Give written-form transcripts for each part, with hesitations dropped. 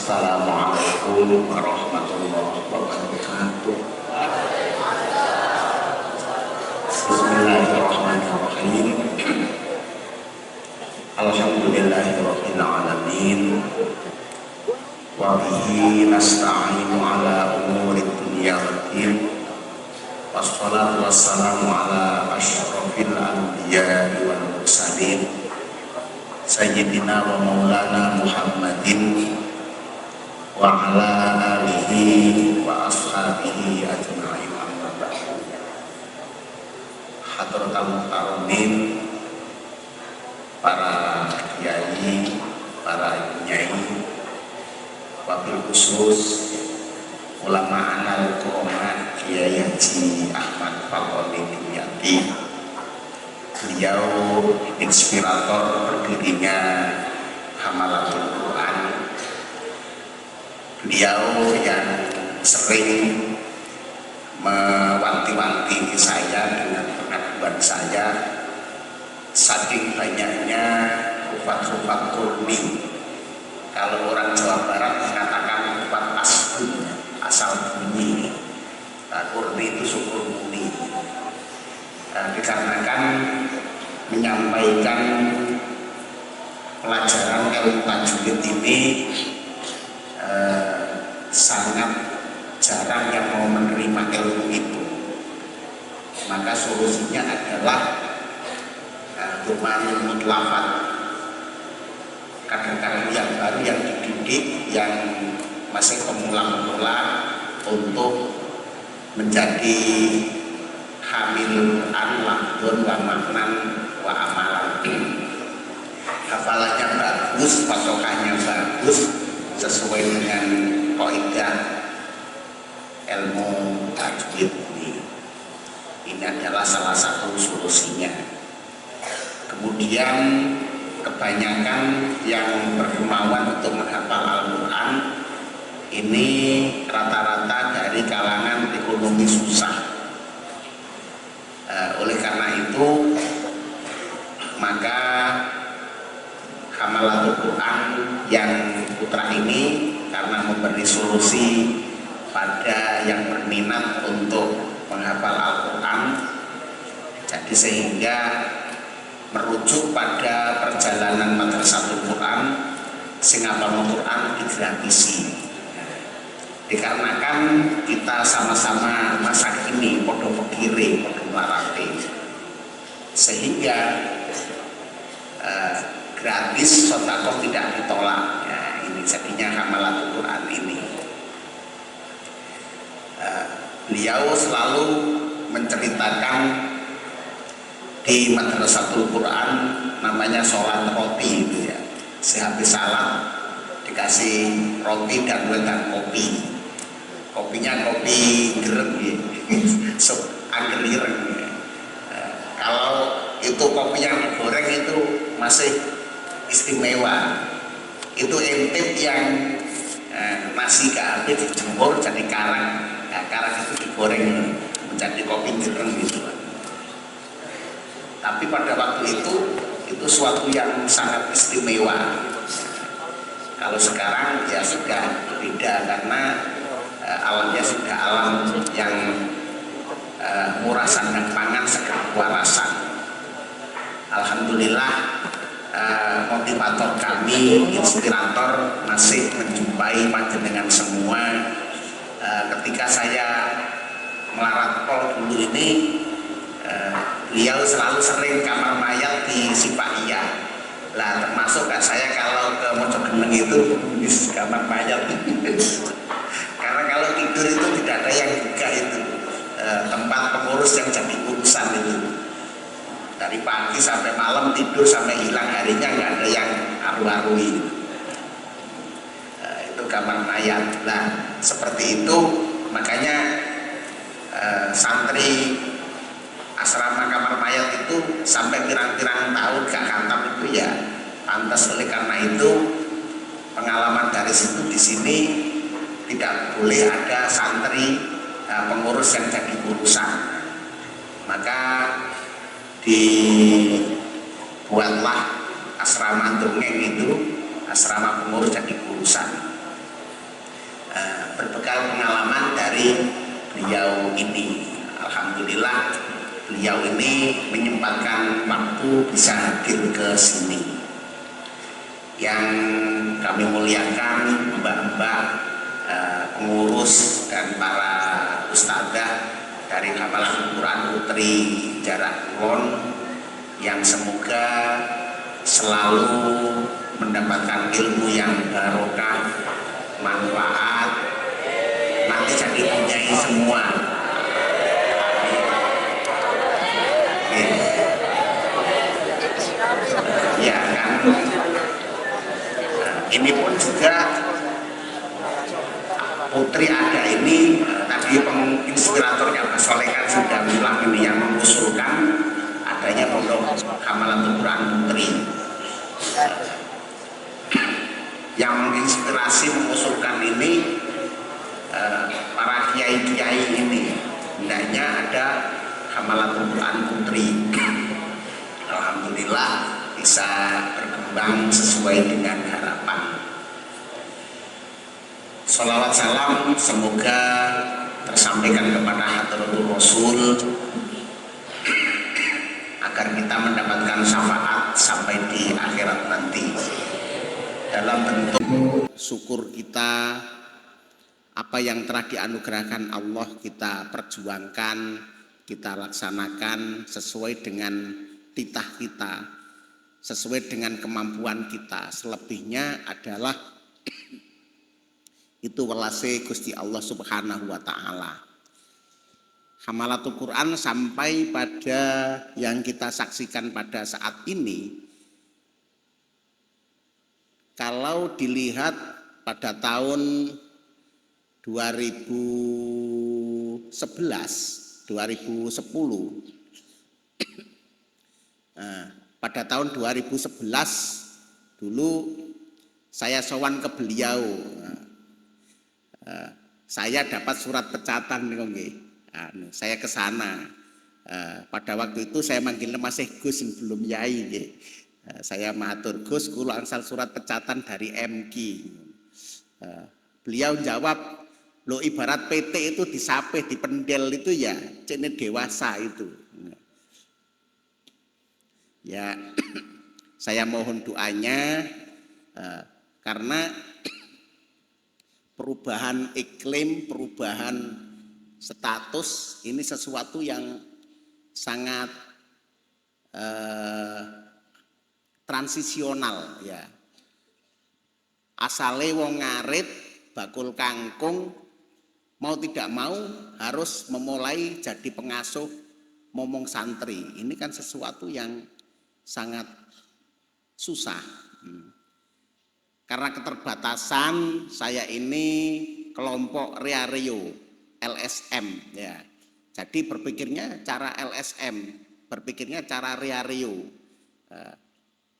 Assalamualaikum warahmatullahi wabarakatuh. Bismillahirrahmanirrahim. Alhamdulillahirabbil alamin. Wa bihi nasta'inu ala umuri dunya waddin. Wassalatu wassalamu ala asyrafil anbiya'i wal mursalin Sayyidina wa maulana Muhammadin wa ala alihi wa ashabihi ajma'in amma ba'du. Hadratul mukarramin, para kiai, para nyai, wabil khusus ulama anal kurma Kiai Haji Ahmad Fakoni Dimyati. Beliau inspirator berdirinya Hamalatul Quran. Beliau yang sering mewanti-wanti saya dengan pengakuan saya, saking banyaknya hufat-hufat kurni. Kalau orang Jawa Barat mengatakan hufat asbun, asal bunyi. Kurni itu syukur muni. Dikarenakan menyampaikan pelajaran ilmu tajwid ini sangat jarang yang mau menerima ilmu itu. Maka solusinya adalah tumanul mutlafat, kadang-kadang yang baru yang dididik, yang masih pemula-pemula untuk menjadi hamil Quran lahdun wa maknan wa amalan. Hafalannya bagus, patokannya bagus, sesuai dengan kaidah ilmu tajwid ini. Ini adalah salah satu solusinya. Kemudian kebanyakan yang berkemauan untuk menghafal Al-Quran ini rata-rata dari kalangan ekonomi susah. Oleh karena itu, maka Hamalatul Quran yang putra ini karena memberi solusi pada yang berminat untuk menghafal Al-Quran, jadi sehingga merujuk pada perjalanan madrasatul Quran sing hafal Quran digratisi. Dikarenakan kita sama-sama masa kini podo pekire, podo melarate, sehingga gratis sotakoh tidak ditolak. Ya, ini jadinya Hamalatul Quran ini. Beliau selalu menceritakan di madrasatul Quran namanya sholat roti itu ya. Sehabis salat dikasih roti dan kopi. Kopinya kopi gereng ya. Angger ireng ya. Kalau itu kopi yang digoreng itu masih istimewa. Itu intip yang masih habis dijemur jadi karang. Nah, karang itu digoreng menjadi kopi gereng gitu. Tapi pada waktu itu suatu yang sangat istimewa. Kalau sekarang ya sudah beda karena alamnya sudah alam yang murah sandang pangan segar warasan. Alhamdulillah motivator kami, inspirator masih menjumpai panjenengan semua. Ketika saya melarat pol dulu ini, beliau selalu sering kamar mayat di Sipahia. Lah termasuk saya kalau ke Mojogeneng itu di kamar mayat. Karena kalau tidur itu tidak ada yang buka itu, tempat pengurus yang jadi urusan itu. Dari pagi sampai malam tidur sampai hilang harinya nggak ada yang aru-arui. Itu kamar mayat. Nah seperti itu makanya santri asrama kamar mayat itu sampai pirang-pirang tahun gak kantam itu ya pantas. Oleh karena itu pengalaman dari situ di sini tidak boleh ada santri pengurus yang jadi urusan. Maka dibuatlah asrama dongeng itu, asrama pengurus jadi urusan. bekal pengalaman dari beliau ini. Alhamdulillah beliau ini menyempatkan waktu bisa hadir ke sini. Yang kami muliakan mbak-mbak pengurus dan para ustadzah dari Hamalah Quran Putri Jarak Kulon yang semoga selalu mendapatkan ilmu yang barokah, manfaat, nanti jadi punyai semua. Ya kan, ini pun juga Putri ada ini tadi penginspiratornya Mas Soleh kan sudah bilang ini yang mengusulkan adanya pondok Hamalah Quran Putri. Yang menginspirasi mengusulkan ini para kiai-kiai ini, hendaknya ada Hamalah Quran Putri. Alhamdulillah bisa berkembang sesuai dengan harapan. Sholawat salam semoga tersampaikan kepada Hadratul Rasul agar kita mendapatkan syafaat sampai di akhirat nanti. Dalam bentuk syukur kita, apa yang telah dianugerahkan Allah kita perjuangkan, kita laksanakan sesuai dengan titah kita, sesuai dengan kemampuan kita. Selebihnya adalah itu welase Gusti Allah Subhanahu wa taala. Hamalatul Quran sampai pada yang kita saksikan pada saat ini, kalau dilihat pada tahun 2011, 2010, pada tahun 2011 dulu saya sowan ke beliau. Saya dapat surat pecatan saya ke sana. Pada waktu itu saya manggilnya masih Gus, belum Yai. Saya matur, Gus, kula angsal surat pecatan dari MQ. Beliau jawab, lo ibarat PT itu disapih, dipendel itu ya, cene dewasa itu. Ya, saya mohon doanya karena perubahan iklim, perubahan status ini sesuatu yang sangat transisional ya. Asale wong ngarit bakul kangkung, mau tidak mau harus memulai jadi pengasuh momong santri. Ini kan sesuatu yang sangat susah. Karena keterbatasan saya ini kelompok Reario LSM ya. Jadi berpikirnya cara LSM, berpikirnya cara Reario.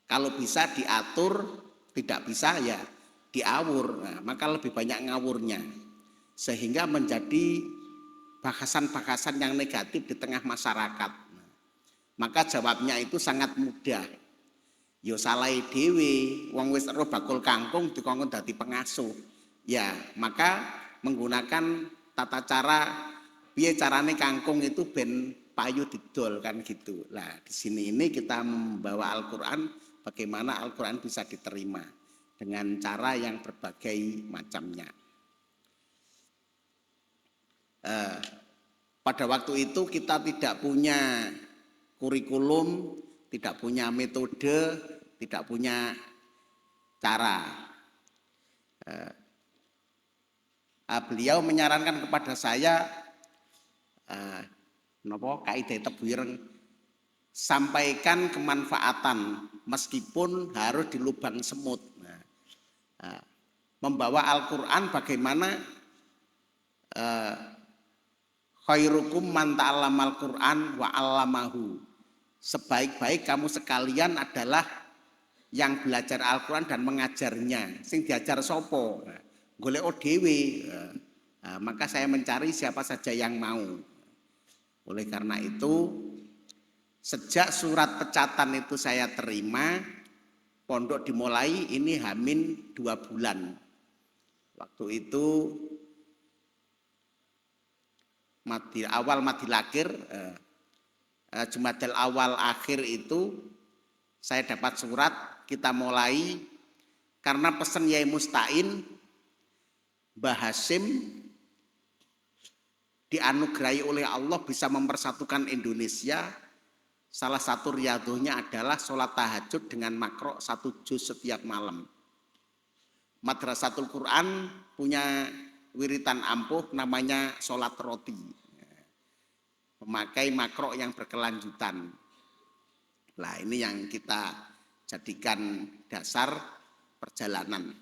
Kalau bisa diatur, tidak bisa ya diawur. Nah, maka lebih banyak ngawurnya. Sehingga menjadi bahasan-bahasan yang negatif di tengah masyarakat. Maka jawabnya itu sangat mudah. Yo salai dewe, wong wis ero bakul kangkung dikongkon dadi pengasuh. Ya, maka menggunakan tata cara piye carane kangkung itu ben payu didol kan gitu. Nah, di sini ini kita membawa Al-Qur'an, bagaimana Al-Qur'an bisa diterima dengan cara yang berbagai macamnya. Pada waktu itu kita tidak punya kurikulum, tidak punya metode, tidak punya cara. Beliau menyarankan kepada saya, kaidah tebireng, sampaikan kemanfaatan meskipun harus di lubang semut. Membawa Al-Quran bagaimana khairukum man ta'allamal Quran wa 'allamahu. Sebaik-baik kamu sekalian adalah yang belajar Al-Quran dan mengajarnya. Sing diajar sopo, golek dhewe. Maka saya mencari siapa saja yang mau. Oleh karena itu, sejak surat pecatan itu saya terima, pondok dimulai ini Hamin 2 bulan. Waktu itu awal madil akhir, Jumadil awal akhir itu saya dapat surat, kita mulai karena pesan Yai Mustain, Mbah Hasyim dianugerahi oleh Allah bisa mempersatukan Indonesia. Salah satu riadohnya adalah sholat tahajud dengan makro 1 juz setiap malam. Madrasatul Quran punya wiritan ampuh namanya sholat roti, memakai makro yang berkelanjutan. Nah, ini yang kita jadikan dasar perjalanan.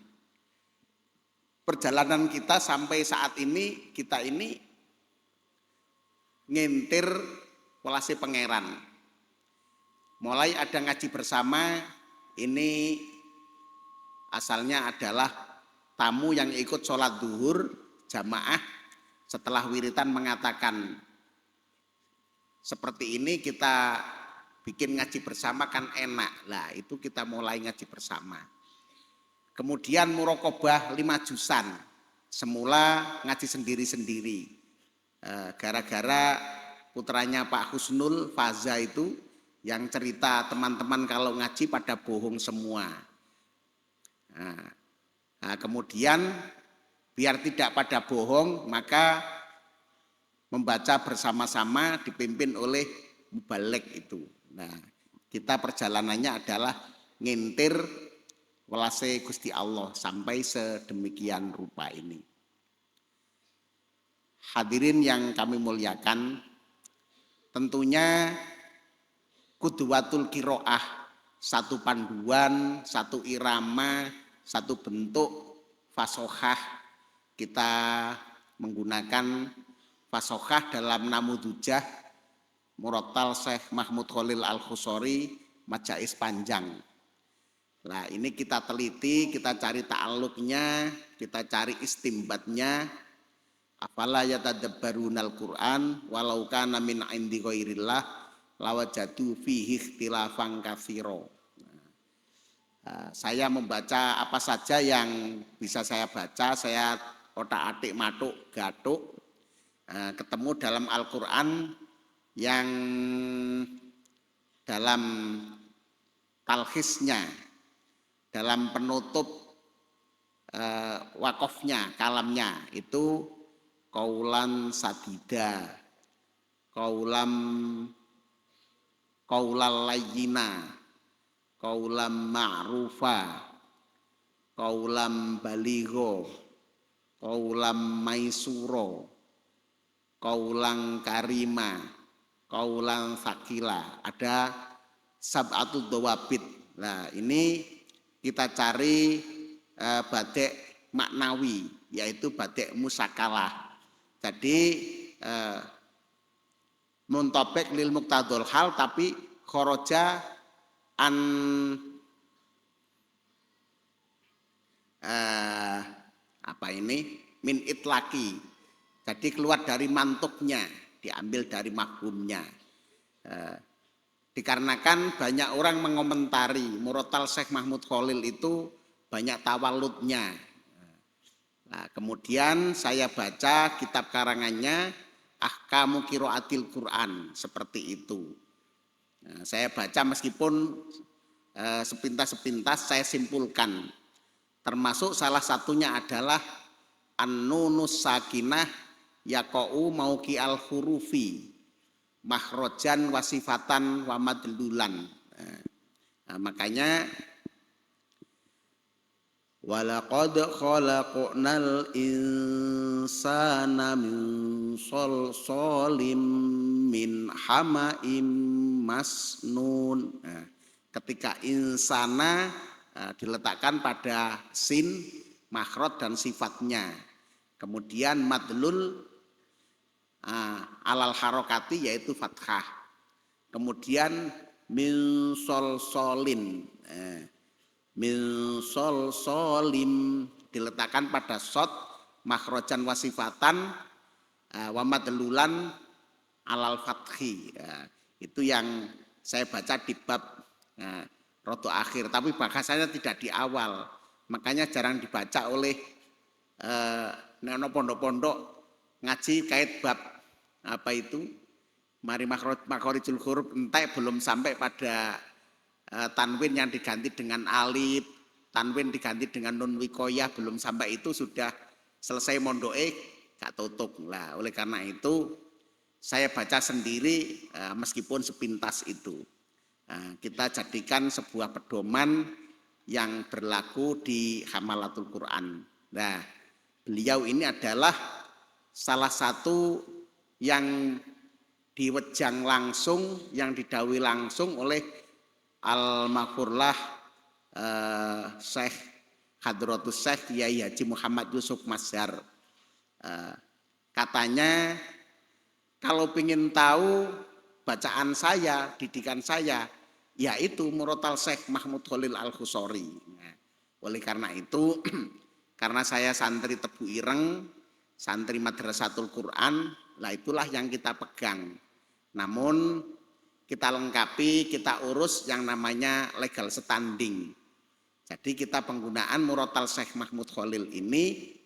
Perjalanan kita sampai saat ini, kita ini ngintir Welase Pangeran. Mulai ada ngaji bersama, ini asalnya adalah tamu yang ikut sholat duhur jamaah setelah wiritan mengatakan seperti ini kita bikin ngaji bersama kan enak. Lah itu kita mulai ngaji bersama. Kemudian murokobah 5 jusan. Semula ngaji sendiri-sendiri. Gara-gara putranya Pak Husnul Faza itu yang cerita teman-teman kalau ngaji pada bohong semua. Nah, kemudian biar tidak pada bohong maka membaca bersama-sama dipimpin oleh mubalek itu. Nah, kita perjalanannya adalah ngintir Welase Gusti Allah sampai sedemikian rupa ini. Hadirin yang kami muliakan, tentunya Qudwatul Qiro'ah, satu panduan, satu irama, satu bentuk fasohah. Kita menggunakan fasohah dalam Namudujah Murattal Syekh Mahmud Khalil Al-Khusori, Majais Panjang. Nah, ini kita teliti, kita cari ta'alluqnya, kita cari istimbatnya. Afala yatadabbarunal Qur'an walau kana min indi ghairillah lawajadu fihi ikhtilafan katsira. Saya membaca apa saja yang bisa saya baca, saya otak-atik matuk gatuk, ketemu dalam Al-Qur'an yang dalam talkhisnya, dalam penutup wakofnya, kalamnya itu qaulan sadida, qaulal layyina, qaulam ma'rufa, qaulam baligho, qaulam maisuro, qaulang karima, qaulang sakila. Ada sab'atu dawabit. Nah, ini kita cari badek maknawi, yaitu badek musakalah. Jadi muntobek lil muktadul hal, tapi khoroja an min itlaki. Jadi keluar dari mantuknya, diambil dari mahfumnya. Dikarenakan banyak orang mengomentari Murattal Syekh Mahmud Khalil itu banyak tawaludnya. Nah, kemudian saya baca kitab karangannya Ahkamu Qiraatil Quran, seperti itu. Nah, saya baca meskipun sepintas-sepintas saya simpulkan. Termasuk salah satunya adalah an-nunus sakinah yaqau mauqi al-hurufi makhrojan wasifatan wa madlulan. Nah, makanya walaqad khalaqnal insana min salsalim min hama'im masnun. Nah, ketika insana diletakkan pada sin, makhraj dan sifatnya. Kemudian madlul alal harokati yaitu fathah. Kemudian min salsalin. Min salsalim diletakkan pada sod, makhrojan wasifatan wa madlulan alal fathi. Itu yang saya baca di bab rodo akhir, tapi bahasanya tidak di awal, makanya jarang dibaca oleh pondok-pondok ngaji kait bab apa itu? Mari makhorijul huruf entek belum sampai pada tanwin yang diganti dengan alif, tanwin diganti dengan nun wikoyah, belum sampai itu sudah selesai mondoke gak tutup. Lah, oleh karena itu saya baca sendiri meskipun sepintas itu. Kita jadikan sebuah pedoman yang berlaku di Hamalatul Quran. Nah, beliau ini adalah salah satu yang diwejang langsung, yang didhawuhi langsung oleh Al-Maghfurlah Syekh Hadratus Syekh Kiai Haji Muhammad Yusuf Mazhar. Katanya kalau ingin tahu bacaan saya, didikan saya, yaitu Murotal Syekh Mahmud Khalil Al-Khusori. Nah, oleh karena itu, karena saya santri Tebu Ireng, santri Madrasatul Quran, lah itulah yang kita pegang. Namun kita lengkapi, kita urus yang namanya legal standing. Jadi kita penggunaan Murotal Syekh Mahmud Khalil ini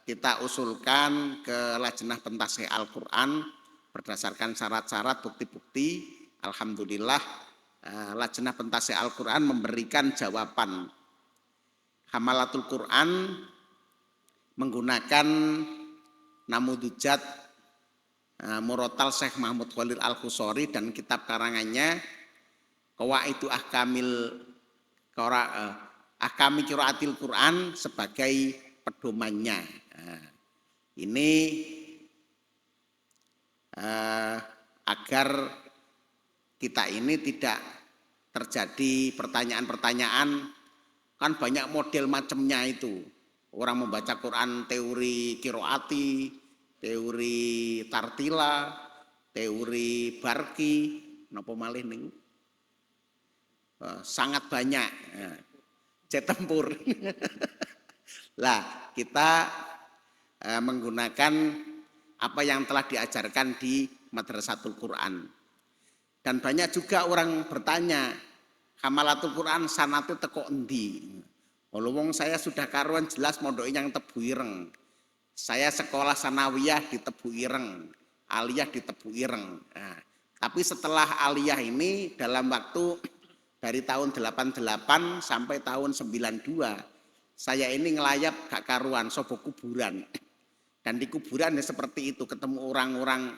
kita usulkan ke Lajnah Pentasih Al-Quran berdasarkan syarat-syarat bukti-bukti. Alhamdulillah Lajnah Pentasih Al-Quran memberikan jawaban. Hamalatul Quran menggunakan namudujat Murotal Syekh Mahmud Khalil Al-Khusori dan kitab karangannya Qawaidu Ahkami Qiraatil Quran sebagai pedomannya. Ini agar kita ini tidak terjadi pertanyaan-pertanyaan, kan banyak model macamnya itu. Orang membaca Quran teori qiraati, teori tartila, teori barki, napa malih niku? Sangat banyak. Jet tempur. Lah, kita menggunakan apa yang telah diajarkan di Madrasatul Quran. Dan banyak juga orang bertanya, Hamalatul Quran sanate teko endi? Wong saya sudah karuan jelas mondoke yang Tebu Ireng. Saya sekolah sanawiyah di Tebu Ireng, aliyah di Tebu Ireng. Nah, tapi setelah aliyah ini dalam waktu dari tahun 88 sampai tahun 92, saya ini ngelayap gak karuan, sobo kuburan. Dan di kuburan ya seperti itu, ketemu orang-orang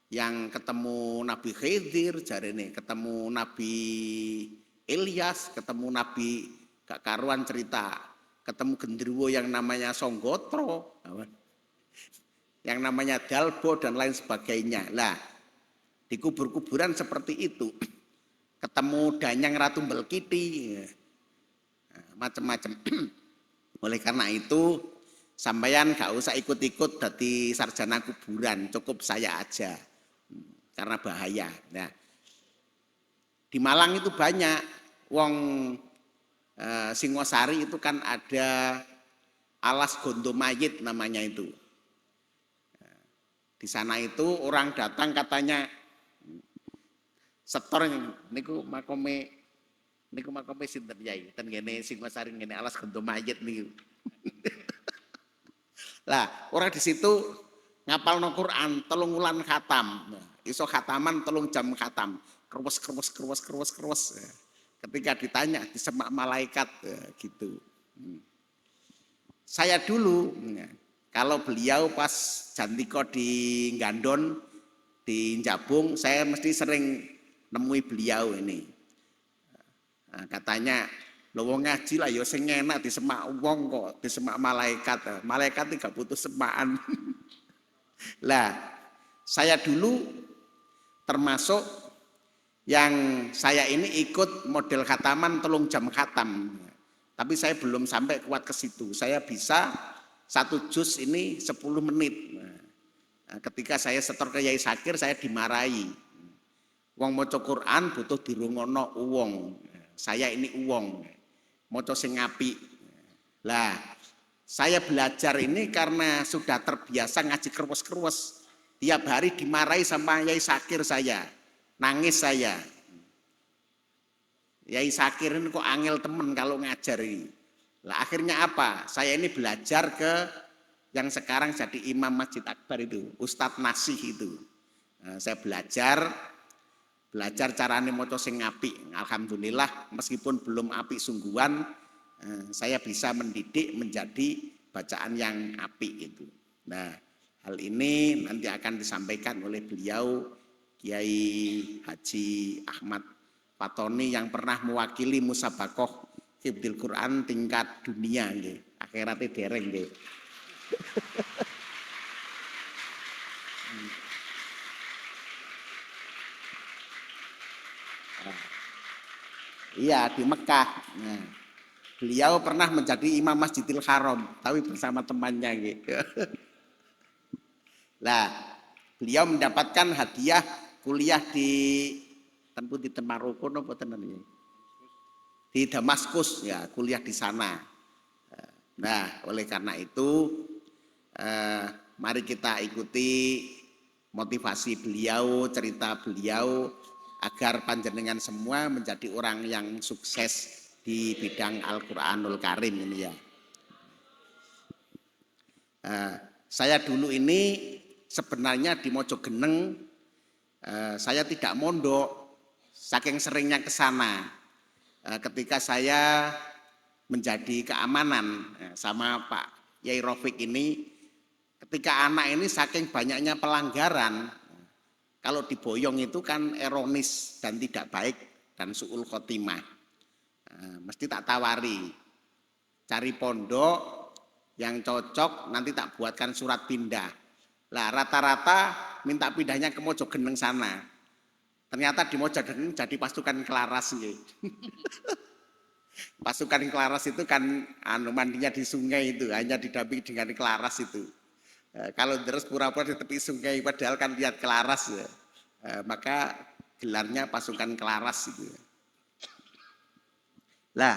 yang ketemu Nabi Khidir, jarene ketemu Nabi Ilyas, ketemu Nabi gak karuan cerita, ketemu genderuwo yang namanya Songgotro, yang namanya Dalbo dan lain sebagainya. Lah, di kubur-kuburan seperti itu, ketemu Danyang Ratu Belkiti, macam-macam. Oleh karena itu, sampeyan gak usah ikut-ikut dadi sarjana kuburan, cukup saya aja, karena bahaya. Nah, di Malang itu banyak, wong Singosari itu kan ada alas gondo mayit namanya itu. Di sana itu orang datang katanya setor niku makome sinten Yai ten ngene Singosari ngene alas gondo mayit niku. Lah, orang di situ ngapalno Quran 3 wulan khatam. Iso khataman 3 jam khatam. Kerwes. Ketika ditanya disemak malaikat gitu. Saya dulu kalau beliau pas jantiko di Gandon di Jabung, saya mesti sering nemui beliau ini. Nah, katanya lho wong ngaji lah ya sing enak disemak wong kok disemak malaikat. Malaikat tidak butuh semaan. Lah, saya dulu termasuk yang saya ini ikut model khataman 3 jam khatam. Tapi saya belum sampai kuat ke situ. Saya bisa 1 juz ini 10 menit. Nah, ketika saya setor ke Yai Sakir, saya dimarahi. Wong maca Quran butuh dirungono uwong. Saya ini uwong. Maca sing apik. Lah, saya belajar ini karena sudah terbiasa ngaji kerwes-kerwes. Tiap hari dimarahi sama Yai Sakir saya. Nangis saya. Yai Sakir ini kok angel temen kalau ngajar ini. Lah akhirnya apa? Saya ini belajar ke yang sekarang jadi imam Masjid Akbar itu, Ustadz Nasih itu. Saya belajar carane maca sing apik. Alhamdulillah meskipun belum apik sungguhan, saya bisa mendidik menjadi bacaan yang apik itu. Nah, hal ini nanti akan disampaikan oleh beliau Kiai Haji Ahmad Fatoni yang pernah mewakili musabakoh Hifdzil Quran tingkat dunia nggih. Akhirate dereng nggih. Iya, di Mekah. Nah, beliau pernah menjadi imam Masjidil Haram, tapi bersama temannya gitu. Nah, beliau mendapatkan hadiah kuliah di Maroko nopo tenan iki. Di Damaskus ya, kuliah di sana. Nah, oleh karena itu mari kita ikuti motivasi beliau, cerita beliau agar panjenengan semua menjadi orang yang sukses di bidang Al-Quranul Karim ini ya. Saya dulu ini sebenarnya di Mojogeneng saya tidak mondok, saking seringnya ke sana. Ketika saya menjadi keamanan sama Pak Yai Rofik ini, ketika anak ini saking banyaknya pelanggaran, kalau diboyong itu kan ironis dan tidak baik dan su'ul khotimah. Mesti tak tawari, cari pondok yang cocok, nanti tak buatkan surat pindah. Lah rata-rata minta pindahnya ke Mojogeneng sana. Ternyata di Mojogeneng jadi pasukan Kelaras gitu. Pasukan Kelaras itu kan mandinya di sungai itu, hanya didampingi dengan Kelaras itu. Kalau terus pura-pura di tepi sungai padahal kan lihat Kelaras ya. Maka gelarnya pasukan Kelaras itu. Lah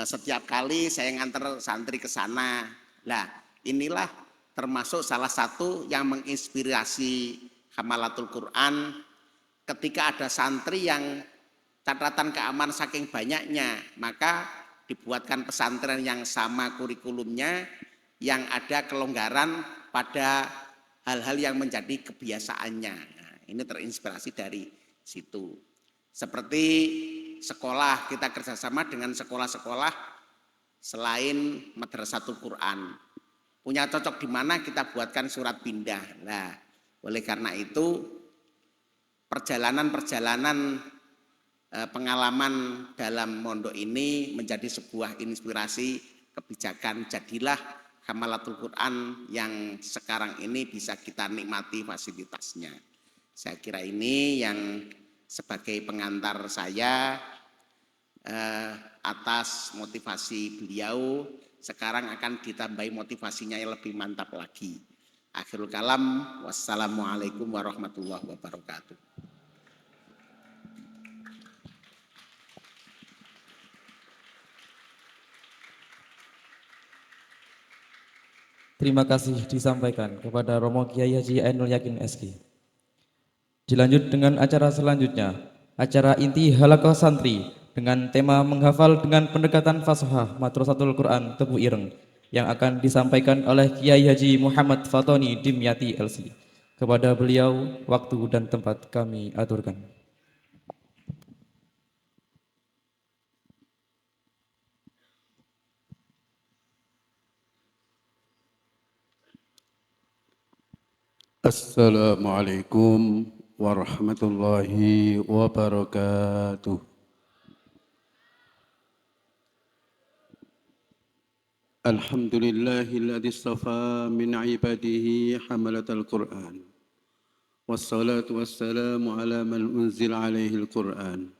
setiap kali saya nganter santri ke sana. Lah inilah termasuk salah satu yang menginspirasi Hamalatul Quran ketika ada santri yang catatan keamanan saking banyaknya, maka dibuatkan pesantren yang sama kurikulumnya, yang ada kelonggaran pada hal-hal yang menjadi kebiasaannya. Nah, ini terinspirasi dari situ. Seperti sekolah, kita kerjasama dengan sekolah-sekolah selain Madrasatul Quran. Punya cocok di mana kita buatkan surat pindah. Nah, oleh karena itu perjalanan pengalaman dalam mondok ini menjadi sebuah inspirasi kebijakan. Jadilah Hamalatul Quran yang sekarang ini bisa kita nikmati fasilitasnya. Saya kira ini yang sebagai pengantar saya atas motivasi beliau. Sekarang akan ditambahi motivasinya yang lebih mantap lagi. Akhirul kalam, wassalamualaikum warahmatullahi wabarakatuh. Terima kasih disampaikan kepada Romo Kiai Haji Ainul Yakin SG. Dilanjut dengan acara selanjutnya, acara inti halaqah santri dengan tema menghafal dengan pendekatan fasahah Madrasatul Quran Tebu Ireng yang akan disampaikan oleh Kiai Haji Muhammad Fatoni Dimyati LC. Kepada beliau, waktu dan tempat kami aturkan. Assalamualaikum warahmatullahi wabarakatuh. Alhamdulillahilladzi istafa min ibadihi hamalatal Qur'an. Wassalatu wassalamu ala man unzila alaihi al-Qur'an.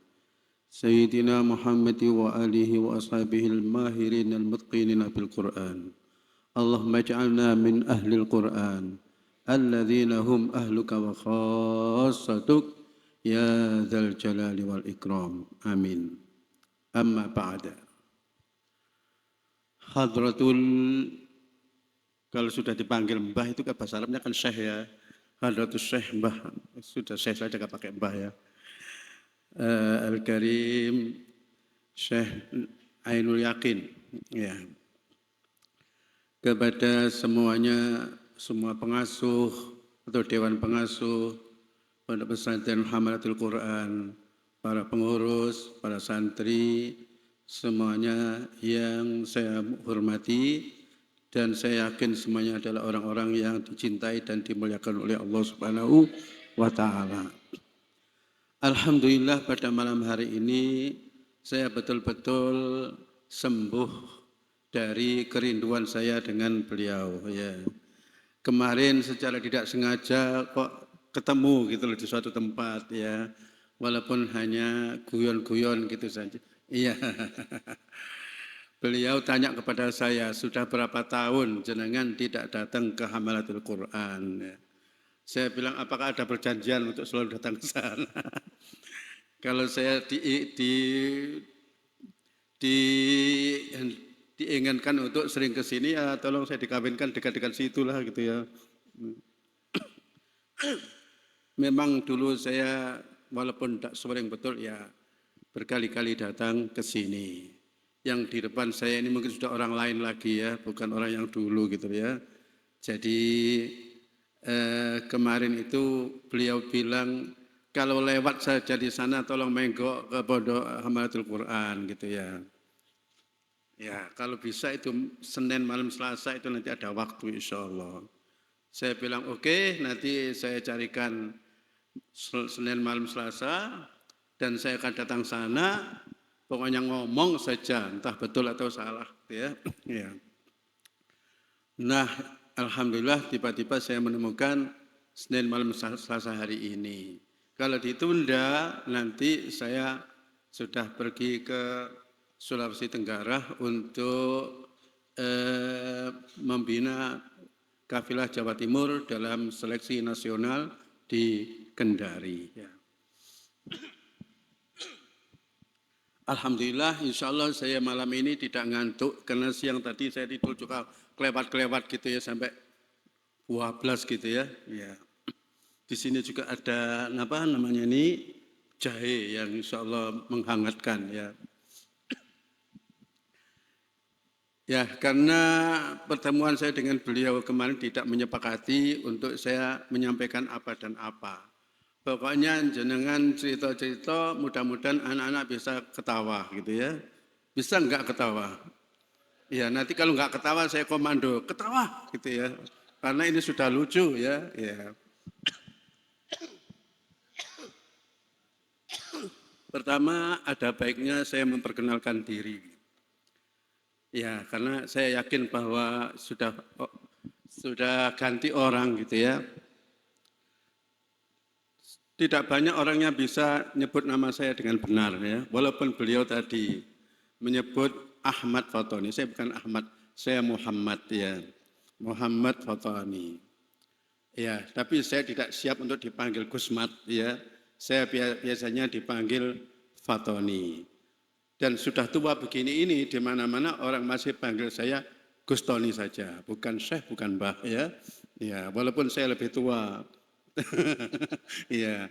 Sayyidina Muhammad wa alihi wa ashabihi al-mahirin al-mutqinin bil Qur'an. Allahumma ij'alna min ahli al-Qur'an. Alladzina hum ahluka wa khassatuk ya dzal jalali wal ikram. Amin. Amma ba'da. Hadratul, kalau sudah dipanggil mbah itu kan bahasa Arabnya kan syekh ya. Hadratul syekh mbah, sudah syekh saja enggak pakai mbah ya. Al-Karim Syekh Ainul Yakin ya. kepada semuanya, semua pengasuh atau dewan pengasuh, Pondok Pesantren Hamalatul Quran, para pengurus, para santri, semuanya yang saya hormati dan saya yakin semuanya adalah orang-orang yang dicintai dan dimuliakan oleh Allah Subhanahu wa taala. Alhamdulillah pada malam hari ini saya betul-betul sembuh dari kerinduan saya dengan beliau ya. Kemarin secara tidak sengaja kok ketemu gitu loh di suatu tempat ya. Walaupun hanya guyon-guyon gitu saja. Iya. Beliau tanya kepada saya, sudah berapa tahun jenengan tidak datang ke Hamalatul Quran ya. Saya bilang, apakah ada perjanjian untuk selalu datang ke sana? Kalau saya diinginkan untuk sering ke sini, ya tolong saya dikawinkan dekat-dekat situ lah gitu ya. Memang dulu saya walaupun tidak sering betul ya berkali-kali datang ke sini. Yang di depan saya ini mungkin sudah orang lain lagi ya, bukan orang yang dulu gitu ya. Jadi kemarin itu beliau bilang kalau lewat saja di sana tolong menggok ke Pondok Hamalatul Quran gitu ya. Ya kalau bisa itu Senin malam Selasa itu nanti ada waktu insya Allah. Saya bilang oke, nanti saya carikan Senin malam Selasa dan saya akan datang sana. Pokoknya ngomong saja, entah betul atau salah ya. Ya. Nah, alhamdulillah tiba-tiba saya menemukan Senin malam Selasa hari ini. Kalau ditunda nanti saya sudah pergi ke Sulawesi Tenggara untuk membina kafilah Jawa Timur dalam seleksi nasional di Kendari. Ya. Alhamdulillah, insya Allah saya malam ini tidak ngantuk karena siang tadi saya tidur juga kelewat-kelewat gitu ya sampai 12 gitu ya. Ya. Di sini juga ada apa namanya ini jahe yang insya Allah menghangatkan ya. Ya karena pertemuan saya dengan beliau kemarin tidak menyepakati untuk saya menyampaikan apa dan apa. Pokoknya jenengan cerita-cerita mudah-mudahan anak-anak bisa ketawa gitu ya. Bisa enggak ketawa? Ya nanti kalau enggak ketawa saya komando, ketawa gitu ya. Karena ini sudah lucu ya. Ya. Pertama ada baiknya saya memperkenalkan diri. Ya karena saya yakin bahwa sudah ganti orang gitu ya. Tidak banyak orang yang bisa nyebut nama saya dengan benar ya. Walaupun beliau tadi menyebut Ahmad Fatoni, saya bukan Ahmad, saya Muhammad ya. Muhammad Fatoni. Ya, tapi saya tidak siap untuk dipanggil Gusmat ya. Saya biasanya dipanggil Fatoni. Dan sudah tua begini ini di mana-mana orang masih panggil saya Gustoni saja, bukan Syekh, bukan Mbah ya. Ya, walaupun saya lebih tua. Iya,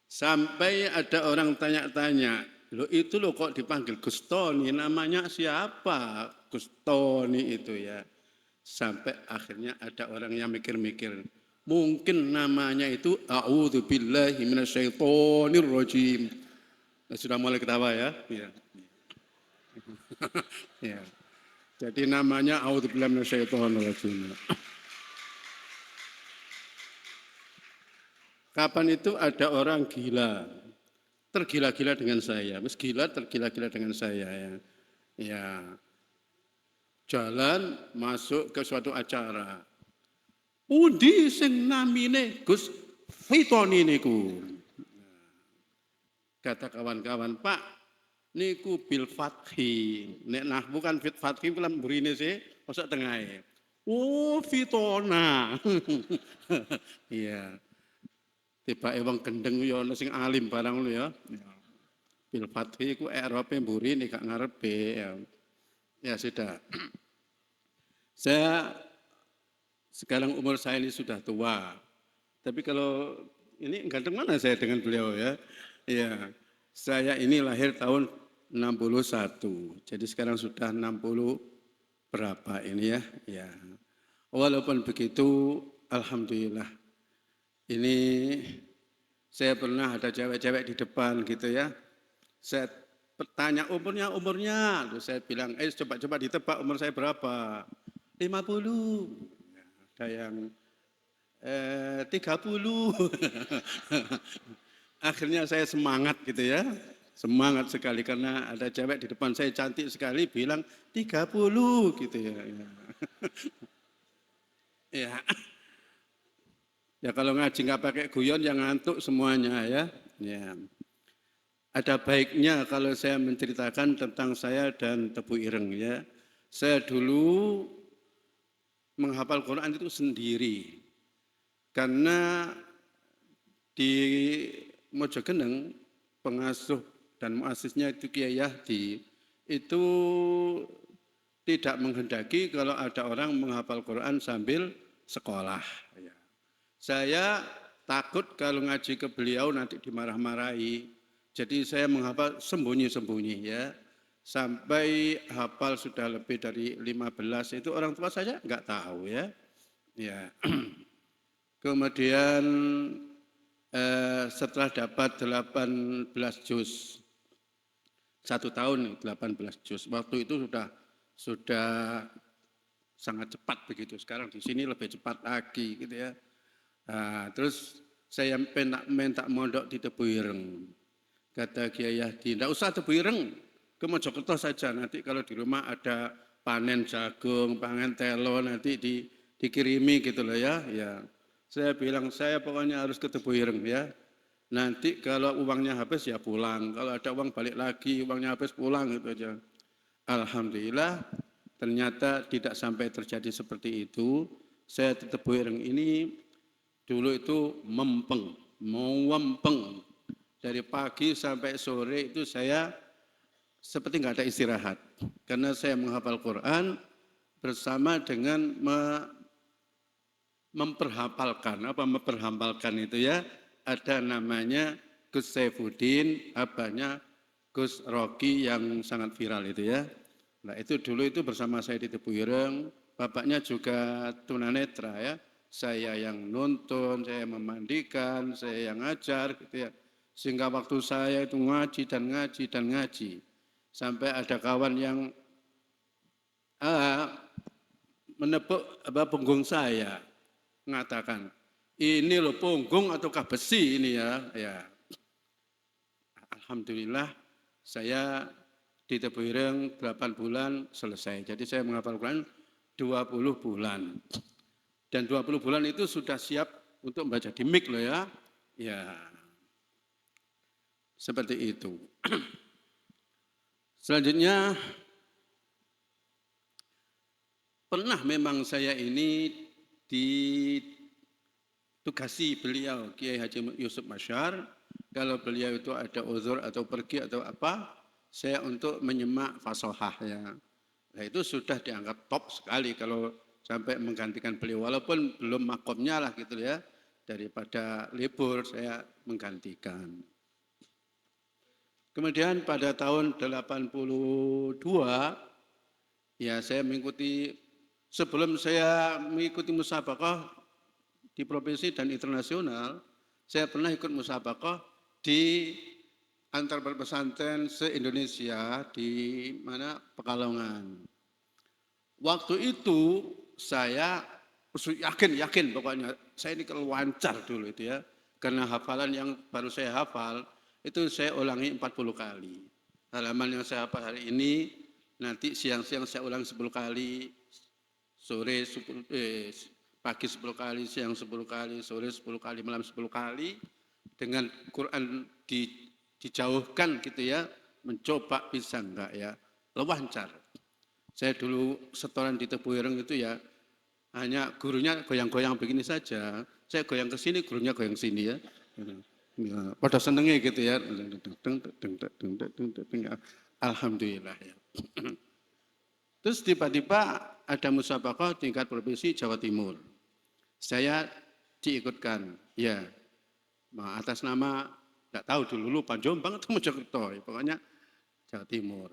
sampai ada orang tanya-tanya, lo itu lo kok dipanggil Gustoni, namanya siapa Gustoni itu ya. Sampai akhirnya ada orang yang mikir-mikir, mungkin namanya itu A'udzubillahi minasyaitonirrajim. Sudah mulai ketawa ya. Ya. Ya. Jadi namanya A'udzubillahi minasyaitonirrajim. Kapan itu ada orang gila, tergila-gila dengan saya, tergila-gila dengan saya ya. Ya, jalan masuk ke suatu acara. Pundi sing namine Gus Fitoni niku. Kata kawan-kawan, Pak, niku bil fathi. Nek nah bukan fit fathi kuwi mburine sih, mosok tengahe. Oh, Fitona. Iya. Tibake wong gendeng ya ana sing alim barang ngono ya. Bil fathi iku i'rabe mburine gak ngarepe ya. Ya sudah. Saya sekarang umur saya ini sudah tua. Tapi kalau ini ganteng mana saya dengan beliau ya. Iya. Saya ini lahir tahun 61. Jadi sekarang sudah 62 berapa ini ya. Ya. Walaupun begitu, alhamdulillah. Ini saya pernah ada cewek-cewek di depan gitu ya. Saya bertanya umurnya. Terus saya bilang, coba ditebak umur saya berapa? 50. Ada yang 30. Akhirnya saya semangat gitu ya. Semangat sekali karena ada cewek di depan saya cantik sekali bilang 30 gitu ya. Ya, ya kalau ngaji nggak pakai guyon yang ngantuk semuanya ya. Ya. Ada baiknya kalau saya menceritakan tentang saya dan Tebu Ireng ya. Saya dulu menghafal Quran itu sendiri. Karena di Mojogeneng pengasuh dan muasisnya itu Kiai Yahdi itu tidak menghendaki kalau ada orang menghafal Quran sambil sekolah. Ya. Saya takut kalau ngaji ke beliau nanti dimarah-marahi. Jadi saya menghafal sembunyi-sembunyi ya. Sampai hafal sudah lebih dari 15 itu orang tua saya enggak tahu ya. Ya. Kemudian setelah dapat 18 juz, 1 tahun 18 juz, waktu itu sudah sangat cepat begitu. Sekarang di sini lebih cepat lagi gitu ya. Nah, terus saya minta mondok di Tebu Ireng. Kata Kiai Yahdi, tidak usah Tebu Ireng, ke Mojokerto saja. Nanti kalau di rumah ada panen jagung, panen telo, nanti dikirimi gitu loh ya. Ya. Saya bilang, saya pokoknya harus ke Tebu Ireng ya. Nanti kalau uangnya habis ya pulang. Kalau ada uang balik lagi, uangnya habis pulang gitu aja. Alhamdulillah, ternyata tidak sampai terjadi seperti itu. Saya di Tebu Ireng ini dulu itu mewempeng. Dari pagi sampai sore itu saya seperti nggak ada istirahat. Karena saya menghafal Quran bersama dengan memperhafalkan itu ya, ada namanya Gus Saifuddin, abahnya Gus Rocky yang sangat viral itu ya. Nah itu dulu itu bersama saya di Tebu Ireng, bapaknya juga tunanetra ya. Saya yang nonton, saya memandikan, saya yang ngajar gitu ya. Sehingga waktu saya itu ngaji dan ngaji. Sampai ada kawan yang menepuk punggung saya, mengatakan, ini loh punggung ataukah besi ini ya. Ya. Alhamdulillah saya di Tebu Ireng 8 bulan selesai. Jadi saya menghafal Quran 20 bulan. Dan 20 bulan itu sudah siap untuk membaca di mik loh ya. Ya. Seperti itu. Selanjutnya, pernah memang saya ini ditugasi beliau, Kiai Haji Yusuf Masyar, kalau beliau itu ada uzur atau pergi atau apa, saya untuk menyemak fasohah ya. Nah itu sudah dianggap top sekali kalau sampai menggantikan beliau, walaupun belum makomnya lah gitu ya, daripada libur saya menggantikan. Kemudian pada tahun 82, ya saya mengikuti, sebelum saya mengikuti musabaqah di provinsi dan internasional, saya pernah ikut musabaqah di antar pesantren se-Indonesia di mana Pekalongan. Waktu itu saya yakin pokoknya, saya ini kalau lancar dulu itu ya, karena hafalan yang baru saya hafal, itu saya ulangi 40 kali. Halaman yang saya hafal hari ini, nanti siang-siang saya ulang 10 kali, sore 10, pagi 10 kali, siang 10 kali, sore 10 kali, malam 10 kali, dengan Quran dijauhkan gitu ya, mencoba bisa enggak ya, lancar. Saya dulu setoran di Tebu Ireng itu ya, hanya gurunya goyang-goyang begini saja, saya goyang ke sini, gurunya goyang sini ya. Ya, pada senengnya gitu ya. Alhamdulillah ya. Terus tiba-tiba ada musabaqah tingkat provinsi Jawa Timur. Saya diikutkan, ya. Atas nama enggak tahu dulu lupa Jombang atau Mojokerto, ya, pokoknya Jawa Timur.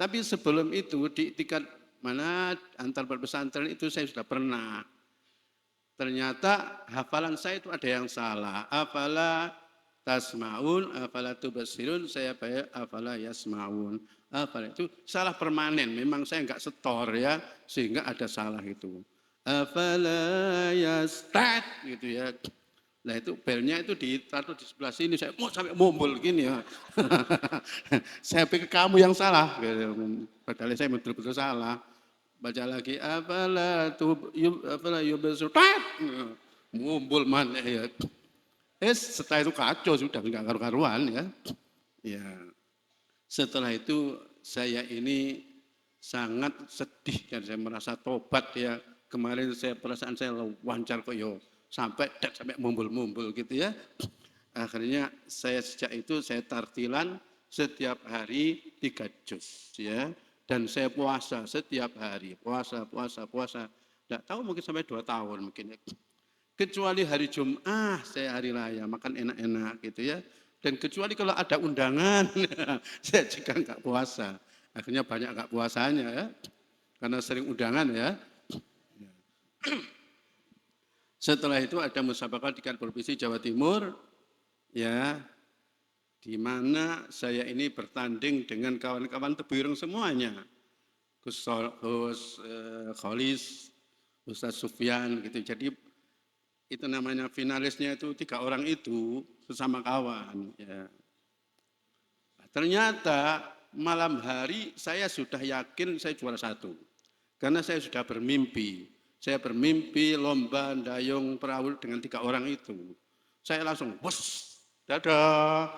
Tapi sebelum itu di tingkat mana antar pesantren itu saya sudah pernah. Ternyata hafalan saya itu ada yang salah. Afala tasmaun, afala tubasirun, saya bayar afala yasmaun. Afala itu salah permanen, memang saya enggak setor ya, sehingga ada salah itu. Afala yastat gitu ya. Nah itu belnya itu ditaruh di sebelah sini, saya mau sampai mumbul gini ya. Saya pikir kamu yang salah, padahal saya betul-betul salah. Baca lagi afala yubsirun, mumbul mana ya. Setelah itu kacau sudah enggak karu-karuan ya. Ya. Setelah itu saya ini sangat sedih dan saya merasa tobat ya. Kemarin saya perasaan saya lancar kok yo sampai mumbul-mumbul gitu ya. Akhirnya saya sejak itu saya tartilan setiap hari 3 juz ya. Dan saya puasa setiap hari, puasa. Tidak tahu mungkin sampai 2 tahun mungkin ya. Kecuali hari Jumat saya hari raya makan enak-enak gitu ya. Dan kecuali kalau ada undangan saya juga enggak puasa. Akhirnya banyak enggak puasanya ya. Karena sering undangan ya. Setelah itu ada musabaqah tingkat provinsi Jawa Timur ya, di mana saya ini bertanding dengan kawan-kawan Tebuireng semuanya. Gus Kholis, Ustaz Sufyan gitu. Jadi itu namanya finalisnya itu 3 orang itu sesama kawan ya. Ternyata malam hari saya sudah yakin saya juara 1. Karena saya sudah bermimpi. Saya bermimpi lomba dayung perahu dengan 3 orang itu. Saya langsung, bos, dadah.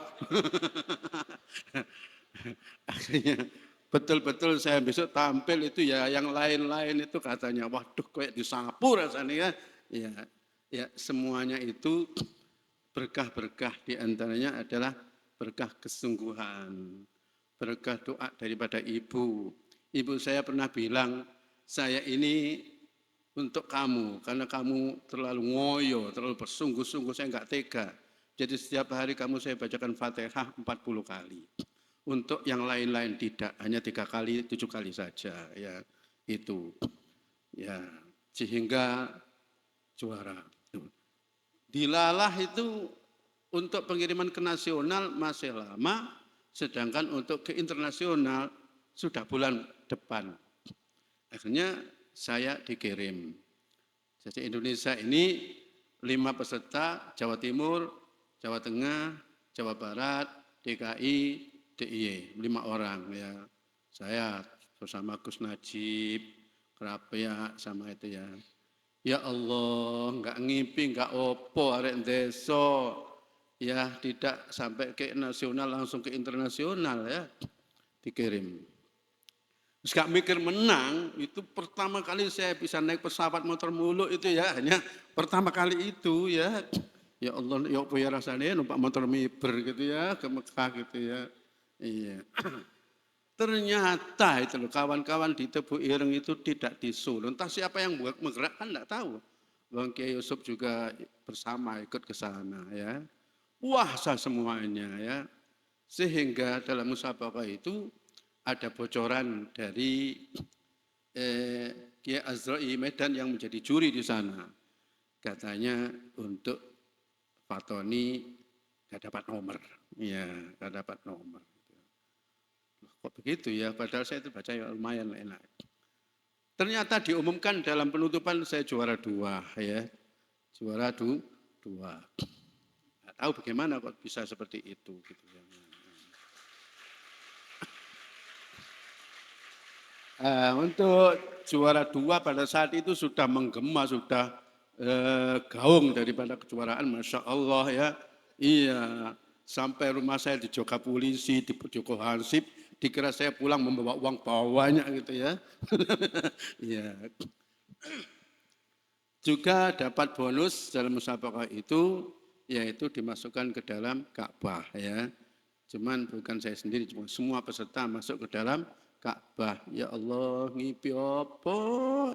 Akhirnya betul-betul saya besok tampil itu ya, yang lain-lain itu katanya, waduh kayak disapu rasanya ya. Ya, semuanya itu berkah-berkah, diantaranya adalah berkah kesungguhan, berkah doa daripada ibu. Ibu saya pernah bilang, saya ini untuk kamu, karena kamu terlalu ngoyo, terlalu bersungguh-sungguh, saya enggak tega. Jadi setiap hari kamu saya bacakan Fatihah 40 kali. Untuk yang lain-lain tidak, hanya 3 kali, 7 kali saja. Ya, itu. Ya, sehingga juara. Dilalah itu untuk pengiriman ke nasional masih lama, sedangkan untuk ke internasional sudah bulan depan. Akhirnya saya dikirim. Jadi Indonesia ini 5 peserta, Jawa Timur, Jawa Tengah, Jawa Barat, DKI, DIY, 5 orang ya. Saya bersama Gus Najib, Kerapia sama itu ya. Ya Allah, enggak ngimpi, enggak opo arek desa. Ya, tidak sampai ke nasional langsung ke internasional ya. Dikirim. Terus gak mikir menang, itu pertama kali saya bisa naik pesawat motor muluk itu ya, hanya pertama kali itu ya. Ya Allah, ya apa ya rasanya numpak motor miber gitu ya, ke Mekah gitu ya. Iya. Ternyata itu loh, kawan-kawan di Tebuireng itu tidak disuruh. Entah siapa yang menggerakkan enggak tahu. Bang Kiai Yusuf juga bersama ikut ke sana ya. Puasa semuanya ya. Sehingga dalam musabaqah itu ada bocoran dari Kiai Azra'i Medan yang menjadi juri di sana. Katanya untuk Fatoni gak dapat nomor. Iya, gak dapat nomor. Kok begitu ya, padahal saya itu baca ya lumayan enak. Ternyata diumumkan dalam penutupan saya juara 2 ya. Juara 2. Nggak tahu bagaimana kok bisa seperti itu gitu ya. Untuk juara 2 pada saat itu sudah menggema, sudah gaung daripada kejuaraan, Masya Allah ya. Iya, sampai rumah saya dijaga polisi, dijogo hansip, dikira saya pulang membawa uang banyak gitu ya. Iya. Juga dapat bonus dalam musabaqah itu, yaitu dimasukkan ke dalam Ka'bah ya. Cuman bukan saya sendiri, cuma semua peserta masuk ke dalam Ka'bah. Ya Allah, ngipi apa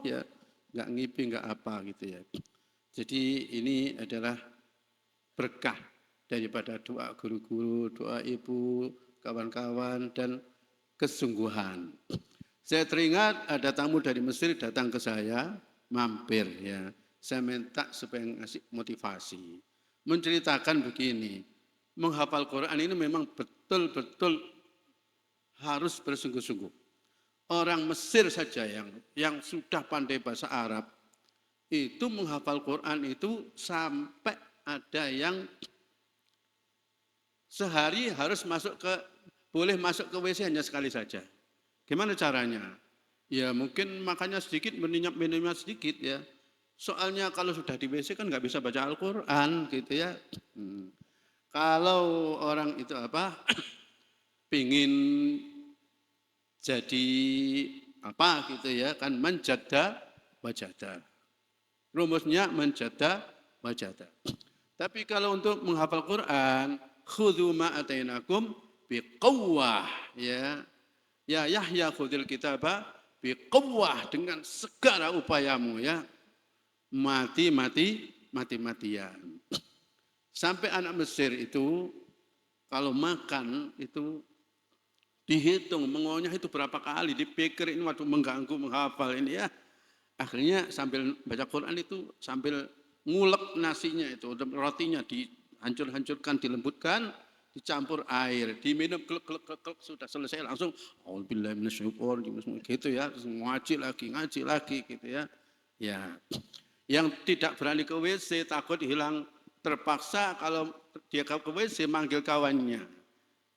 ya? Enggak ngipi, enggak apa gitu ya. Jadi ini adalah berkah daripada doa guru-guru, doa ibu, kawan-kawan, dan kesungguhan. Saya teringat ada tamu dari Mesir datang ke saya, mampir ya. Saya minta supaya ngasih motivasi. Menceritakan begini, menghafal Quran ini memang betul-betul harus bersungguh-sungguh. Orang Mesir saja yang sudah pandai bahasa Arab, itu menghafal Quran itu sampai ada yang sehari harus boleh masuk ke WC hanya sekali saja. Gimana caranya? Ya mungkin makannya sedikit, minumnya sedikit ya. Soalnya kalau sudah di WC kan nggak bisa baca Al-Quran gitu ya. Kalau orang itu pingin jadi gitu ya kan menjada wajada. Rumusnya menjada wajada. Tapi kalau untuk menghafal Quran, khudzu ma atainakum biqawwah ya. Ya Yahya khudil kitaba biqawwah dengan segala upayamu ya. Mati-matian. Sampai anak Mesir itu kalau makan itu dihitung mengunyah itu berapa kali, dipikir ini waktu mengganggu menghafal ini ya. Akhirnya sambil baca Quran itu sambil ngulek nasinya itu, rotinya dihancur-hancurkan, dilembutkan, dicampur air, diminum glek sudah selesai langsung auzubillahi minasyaitonir gitu ya, terus ngaji lagi gitu ya. Ya. Yang tidak berani ke WC takut hilang terpaksa kalau dia ke WC manggil kawannya.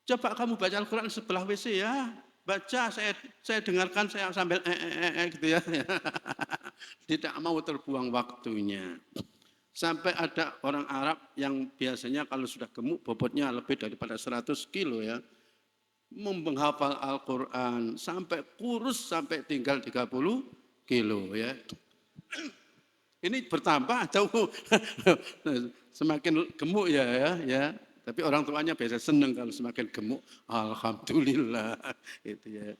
Coba kamu baca Al-Quran sebelah WC ya. Baca, saya dengarkan saya sambil gitu ya. Tidak mau terbuang waktunya. Sampai ada orang Arab yang biasanya kalau sudah gemuk bobotnya lebih daripada 100 kilo ya. Menghafal Al-Quran sampai kurus sampai tinggal 30 kilo ya. Ini bertambah atau semakin gemuk ya. Tapi orang tuanya biasa senang kalau semakin gemuk. Alhamdulillah itu ya.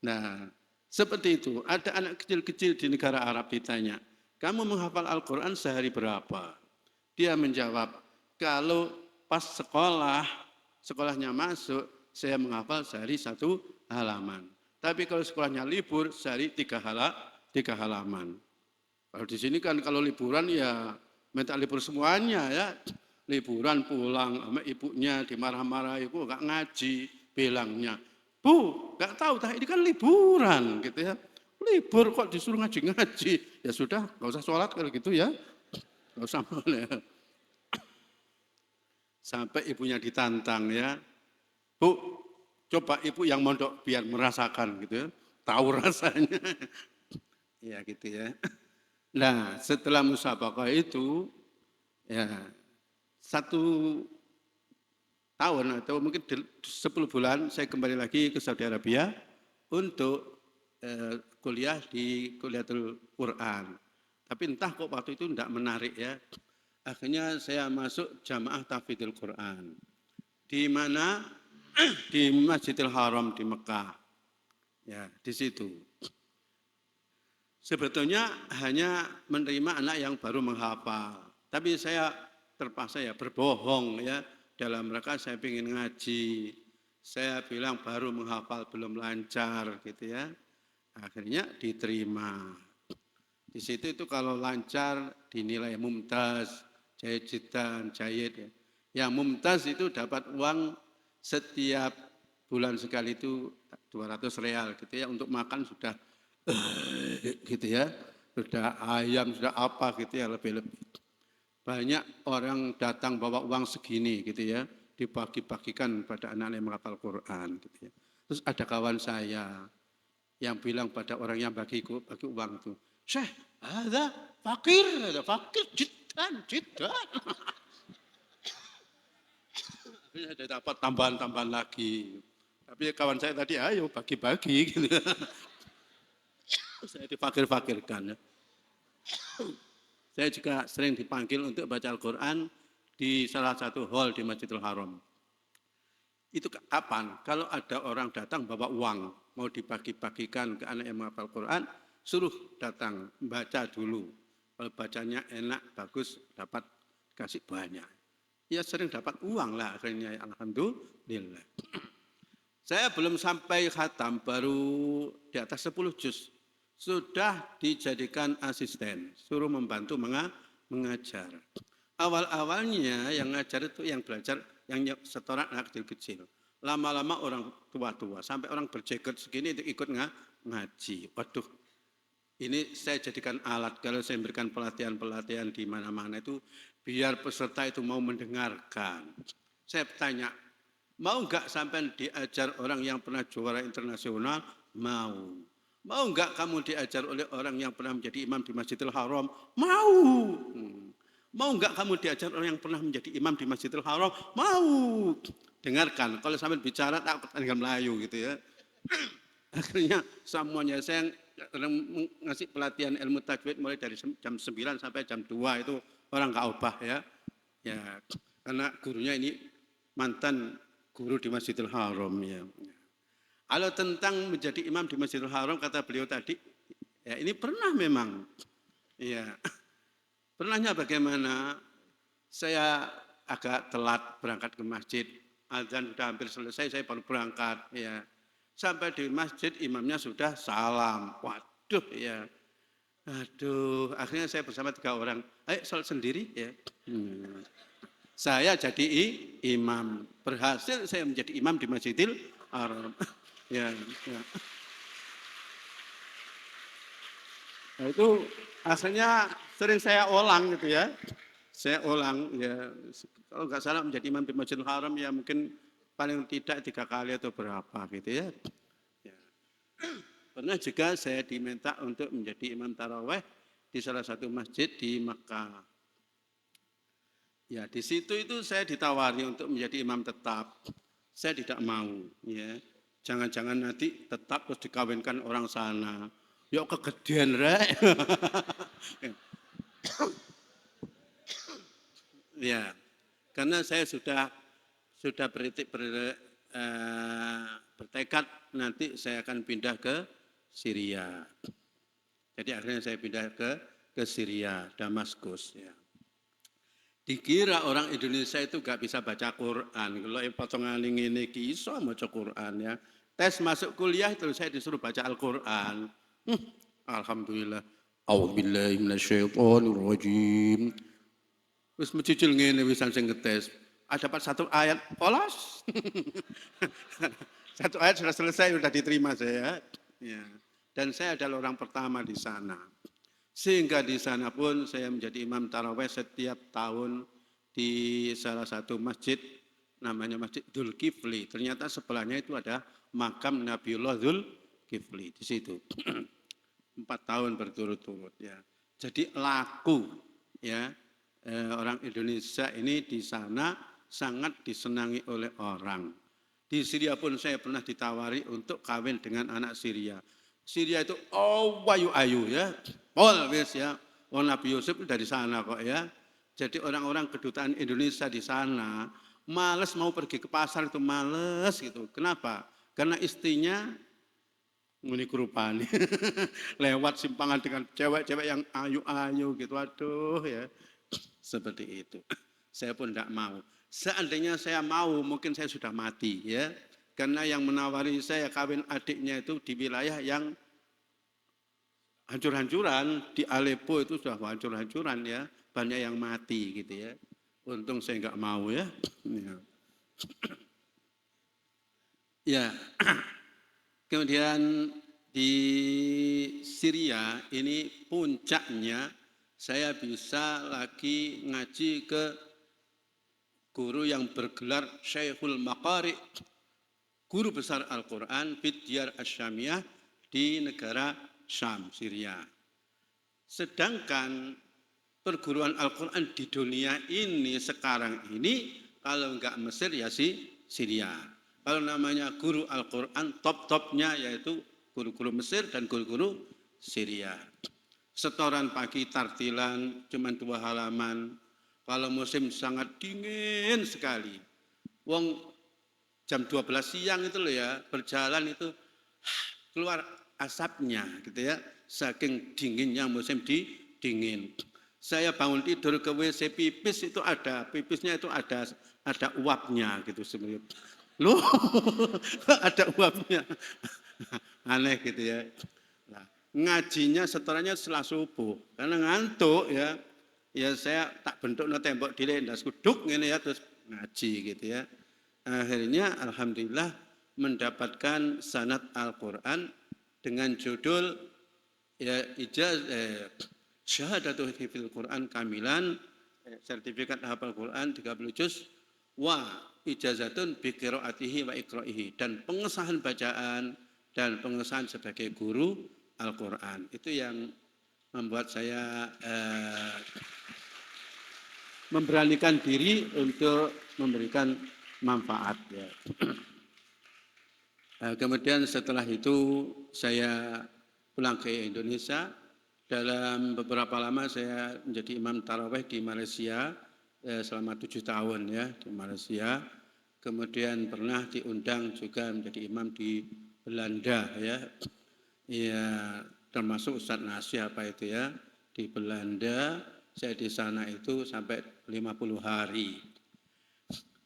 Nah, seperti itu. Ada anak kecil-kecil di negara Arab ditanya, kamu menghafal Al-Quran sehari berapa? Dia menjawab, kalau pas sekolahnya masuk, saya menghafal sehari 1 halaman. Tapi kalau sekolahnya libur, sehari 3 halaman. Kalau di sini kan kalau liburan ya minta libur semuanya ya. Liburan pulang sama ibunya dimarah-marah, ibu enggak ngaji, bilangnya. Bu, enggak tahu ini kan liburan gitu ya. Libur kok disuruh ngaji-ngaji. Ya sudah, enggak usah sholat kalau gitu ya. Enggak usah boleh. Sampai ibunya ditantang ya. Bu, coba ibu yang mondok biar merasakan gitu ya. Tahu rasanya. Ya gitu ya. Nah, setelah musabaqah itu, ya 1 tahun atau mungkin 10 bulan saya kembali lagi ke Saudi Arabia untuk kuliah di Kuliatul Quran. Tapi entah kok waktu itu tidak menarik ya. Akhirnya saya masuk Jamaah Tahfidzul Quran. Di mana? Di Masjidil Haram di Mekah. Ya, di situ. Sebetulnya hanya menerima anak yang baru menghafal. Tapi saya terpaksa ya berbohong ya. Dalam rangka saya ingin ngaji. Saya bilang baru menghafal belum lancar gitu ya. Akhirnya diterima. Di situ itu kalau lancar dinilai mumtaz, jayidan, jayid ya. Yang mumtaz itu dapat uang setiap bulan sekali itu 200 real gitu ya. Untuk makan sudah gitu ya, sudah ayam, sudah apa gitu ya, lebih-lebih. Banyak orang datang bawa uang segini gitu ya, dibagi-bagikan pada anak yang menghafal Quran gitu ya. Terus ada kawan saya yang bilang pada orang yang bagi uang itu, Syekh, ada fakir jidan. Ada dapat tambahan lagi. Tapi kawan saya tadi, ayo bagi-bagi gitu. Saya difakir-fakirkan. Saya juga sering dipanggil untuk baca Al-Quran di salah satu hall di Masjidil Haram. Itu kapan? Kalau ada orang datang bawa uang, mau dibagi-bagikan ke anak yang menghafal Quran, suruh datang, baca dulu. Kalau bacanya enak, bagus, dapat kasih banyak. Ya sering dapat uang lah akhirnya, alhamdulillah. Saya belum sampai khatam, baru di atas 10 juz. Sudah dijadikan asisten, suruh membantu mengajar. Awal-awalnya yang ngajar itu yang belajar, yang setoran anak kecil-kecil. Lama-lama orang tua-tua, sampai orang berjeket segini itu ikut ngaji. Waduh, ini saya jadikan alat kalau saya memberikan pelatihan-pelatihan di mana-mana itu, biar peserta itu mau mendengarkan. Saya bertanya, mau enggak sampai diajar orang yang pernah juara internasional? Mau. Mau enggak kamu diajar oleh orang yang pernah menjadi imam di Masjidil Haram? Mau. Mau enggak kamu diajar orang yang pernah menjadi imam di Masjidil Haram? Mau. Dengarkan, kalau sambil bicara takut dengan Melayu gitu ya. Akhirnya semuanya saya ngasih pelatihan ilmu tajwid mulai dari jam 9 sampai jam 2 itu orang Kaabah ya. Ya, karena gurunya ini mantan guru di Masjidil Haram ya. Kalau tentang menjadi imam di Masjidil Haram kata beliau tadi, ya ini pernah memang. Ya. Pernahnya bagaimana? Saya agak telat berangkat ke masjid. Azan sudah hampir selesai, saya baru berangkat ya. Sampai di masjid imamnya sudah salam. Waduh ya. Aduh, akhirnya saya bersama 3 orang. Ayo sholat sendiri ya. Saya jadi imam. Berhasil saya menjadi imam di Masjidil Haram. Ya. Nah, itu akhirnya sering saya ulang gitu ya. Saya ulang ya. Kalau nggak salah menjadi imam di Masjidil Haram ya mungkin paling tidak 3 kali atau berapa gitu ya. Pernah juga saya diminta untuk menjadi imam taraweh di salah satu masjid di Mekah. Ya di situ itu saya ditawari untuk menjadi imam tetap. Saya tidak mau ya. Jangan-jangan nanti tetap terus dikawinkan orang sana. Yuk kegedean rek. Ya, karena saya sudah bertekad nanti saya akan pindah ke Syria. Jadi akhirnya saya pindah ke Syria, Damaskus. Ya. Dikira orang Indonesia itu gak bisa baca Quran. Kalau potongan ini iso baca Quran ya. Tes masuk kuliah itu saya disuruh baca Al-Quran. Alhamdulillah. A'udzubillahi minasyaitonirrajim. Wis mencicil ngene wisan sing ngetes. Dapat 1 ayat polos. 1 ayat sudah selesai, sudah diterima saya. Ya. Dan saya adalah orang pertama di sana. Sehingga di sana pun saya menjadi imam taraweh setiap tahun di salah satu masjid, namanya Masjid Dzulkifli. Ternyata sebelahnya itu ada makam Nabiullah Dzulkifli di situ. 4 tahun berturut-turut ya. Jadi laku ya. Orang Indonesia ini di sana sangat disenangi oleh orang. Di Syria pun saya pernah ditawari untuk kawin dengan anak Syria. Syria itu ayu-ayu ya. Always ya. Oh, Nabi Yusuf dari sana kok ya. Jadi orang-orang kedutaan Indonesia di sana males mau pergi ke pasar itu males gitu. Kenapa? Karena istrinya nguni kurupani. Lewat simpangan dengan cewek-cewek yang ayu-ayu gitu. Aduh ya. Seperti itu. Saya pun tidak mau. Seandainya saya mau, mungkin saya sudah mati ya. Karena yang menawari saya kawin adiknya itu di wilayah yang hancur-hancuran. Di Aleppo itu sudah hancur-hancuran ya. Banyak yang mati gitu ya. Untung saya nggak mau ya. Ya. Kemudian di Syria ini puncaknya saya bisa lagi ngaji ke guru yang bergelar Syekhul Maqari, guru besar Al-Quran Bidiyar Asyamiyah di negara Syam, Syria. Sedangkan perguruan Al-Quran di dunia ini sekarang ini kalau enggak Mesir ya Syria. Kalau namanya guru Al-Quran top-topnya yaitu guru-guru Mesir dan guru-guru Syria. Setoran pagi tartilan cuma 2 halaman. Kalau musim sangat dingin sekali. Wong jam 12 siang itu loh ya, berjalan itu keluar asapnya gitu ya. Saking dinginnya musim dingin. Saya bangun tidur ke WC pipis itu ada, pipisnya itu ada uapnya gitu sebenarnya. Loh, ada uapnya. Aneh gitu ya. Nah, ngajinya setelahnya setelah subuh. Karena ngantuk ya. Ya saya tak bentuk tembok di lendas kuduk ini ya terus ngaji gitu ya. Akhirnya alhamdulillah mendapatkan sanad Al-Qur'an dengan judul ya syahadatul hifdzil Qur'an kamilan, sertifikat hafal Quran 30 juz wa ijazatun bi qiraatihi wa iqraihi, dan pengesahan bacaan dan pengesahan sebagai guru Al-Qur'an. Itu yang membuat saya memberanikan diri untuk memberikan manfaat ya. Kemudian setelah itu saya pulang ke Indonesia. Dalam beberapa lama saya menjadi imam tarawih di Malaysia selama 7 tahun ya di Malaysia. Kemudian pernah diundang juga menjadi imam di Belanda ya. Ya termasuk Ustadz Nasih apa itu ya di Belanda. Saya di sana itu sampai 50 hari.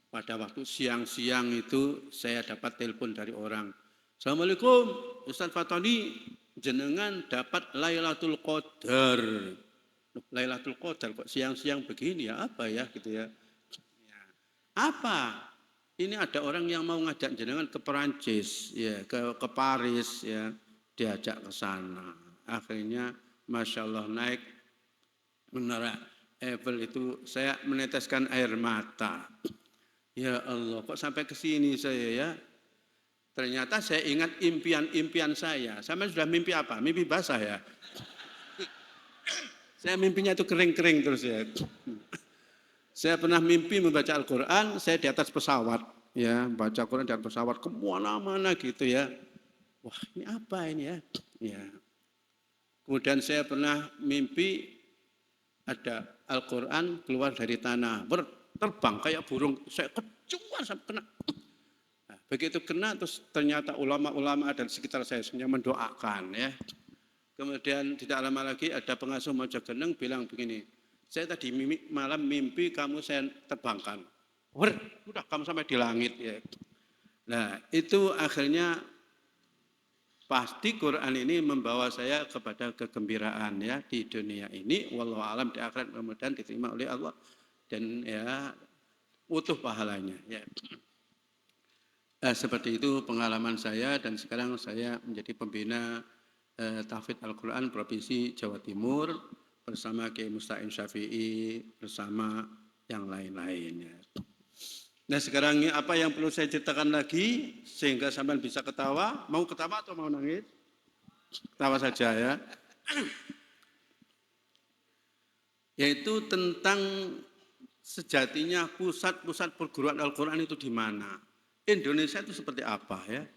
Pada waktu siang-siang itu saya dapat telepon dari orang. Assalamualaikum Ustadz Fatoni, jenengan dapat Lailatul Qadar. Lailatul Qadar kok siang-siang begini ya, apa ya gitu ya. Apa? Ini ada orang yang mau ngajak jenengan ke Perancis ya, ke Paris ya, diajak ke sana. Akhirnya Masya Allah naik menara Eiffel itu saya meneteskan air mata. Ya Allah, kok sampai ke sini saya ya. Ternyata saya ingat impian-impian saya. Sama sudah mimpi apa? Mimpi basah ya. Saya mimpinya itu kering-kering terus ya. Saya pernah mimpi membaca Al-Quran, saya di atas pesawat. Ya, baca Quran di atas pesawat kemana-mana gitu ya. Wah ini apa ini ya? Ya. Kemudian saya pernah mimpi ada Al-Quran keluar dari tanah, terbang kayak burung. Saya kecuan sampai kena. Nah, begitu kena terus ternyata ulama-ulama dan sekitar saya semuanya mendoakan ya. Kemudian tidak lama lagi ada pengasuh Mojogeneng bilang begini, saya tadi malam mimpi kamu saya terbangkan. Udah kamu sampai di langit ya. Nah itu akhirnya pasti Quran ini membawa saya kepada kegembiraan ya di dunia ini. Wallahu alam di akhirat mudah-mudahan diterima oleh Allah dan ya utuh pahalanya ya. Seperti itu pengalaman saya dan sekarang saya menjadi pembina Tahfidz Al-Quran Provinsi Jawa Timur bersama Kiai Musta'in Syafi'i bersama yang lain-lainnya. Nah sekarang ini apa yang perlu saya ceritakan lagi sehingga sampean bisa ketawa? Mau ketawa atau mau nangis? Ketawa saja ya. Yaitu tentang sejatinya pusat-pusat perguruan Al-Quran itu di mana? Indonesia itu seperti apa ya?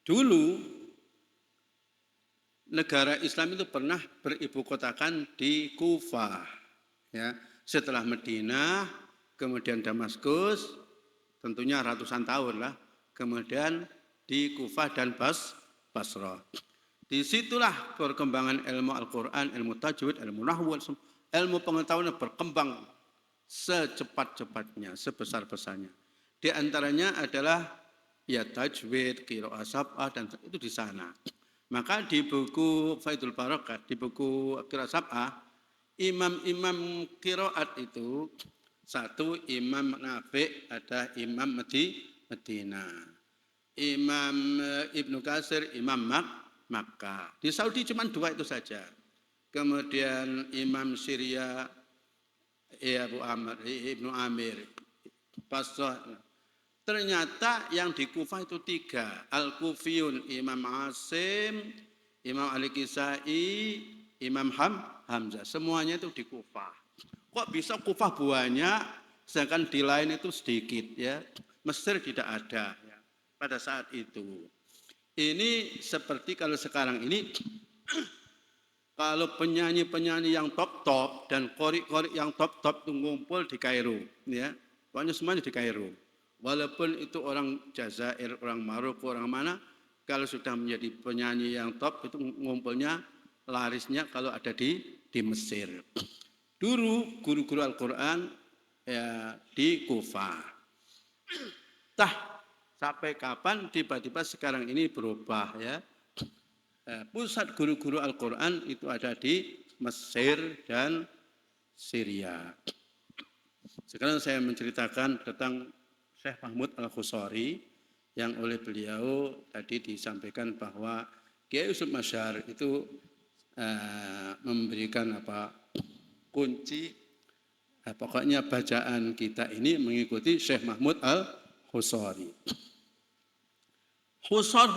Dulu negara Islam itu pernah beribu kotakan di Kufah. Ya. Setelah Madinah, kemudian Damaskus, tentunya ratusan tahun lah. Kemudian di Kufah dan Basrah. Disitulah perkembangan ilmu Al-Quran, ilmu tajwid, ilmu nahwu, ilmu pengetahuan berkembang secepat-cepatnya, sebesar-besarnya. Di antaranya adalah ya tajwid, qiraah sab'ah dan itu di sana. Maka di buku Faidul Barakat, di buku qiraah sab'ah, imam-imam qiraat itu satu Imam Nafi', ada Imam Madinah. Imam Ibnu Katsir, Imam Makkah. Di Saudi cuma 2 itu saja. Kemudian Imam Syria Abu Amr, Ibnu Amir, Basrah. Ternyata yang di Kufah itu 3. Al-Kufiyun, Imam Asim, Imam Al-Kisai, Imam Hamzah. Semuanya itu di Kufah. Kok bisa Kufah banyak, sedangkan di lain itu sedikit ya. Mesir tidak ada ya, pada saat itu. Ini seperti kalau sekarang ini, kalau penyanyi-penyanyi yang top-top dan qori-qori yang top-top itu ngumpul di Kairo. Ya. Pokoknya semuanya di Kairo. Walaupun itu orang Jazair, orang Maroko, orang mana, kalau sudah menjadi penyanyi yang top itu ngumpulnya larisnya kalau ada di Mesir. Dulu guru-guru Al-Quran ya, di Kufah. Entah sampai kapan tiba-tiba sekarang ini berubah ya. Pusat guru-guru Al-Quran itu ada di Mesir dan Syria. Sekarang saya menceritakan tentang Syekh Mahmud Al-Khusari yang oleh beliau tadi disampaikan bahwa Kiai Yusuf Masyar itu memberikan kunci pokoknya bacaan kita ini mengikuti Syekh Mahmud Al-Khusari. Khusar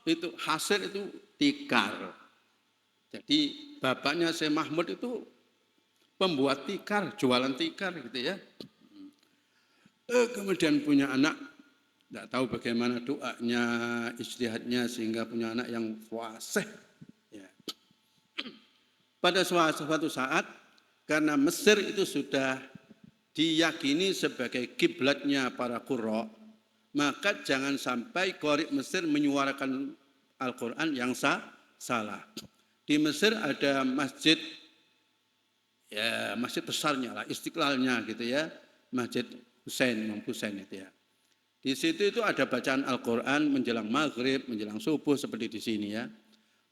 itu hasir itu tikar. Jadi bapaknya Syekh Mahmud itu pembuat tikar, jualan tikar gitu ya. Kemudian punya anak, tidak tahu bagaimana doanya, ijtihadnya sehingga punya anak yang fasih. Ya. Pada suatu saat, karena Mesir itu sudah diyakini sebagai kiblatnya para qurra, maka jangan sampai qari Mesir menyuarakan Al-Quran yang salah. Di Mesir ada masjid, ya masjid besarnya lah, Istiqlalnya gitu ya, Masjid Imam Husain itu ya. Di situ itu ada bacaan Al-Quran menjelang maghrib, menjelang subuh seperti di sini ya.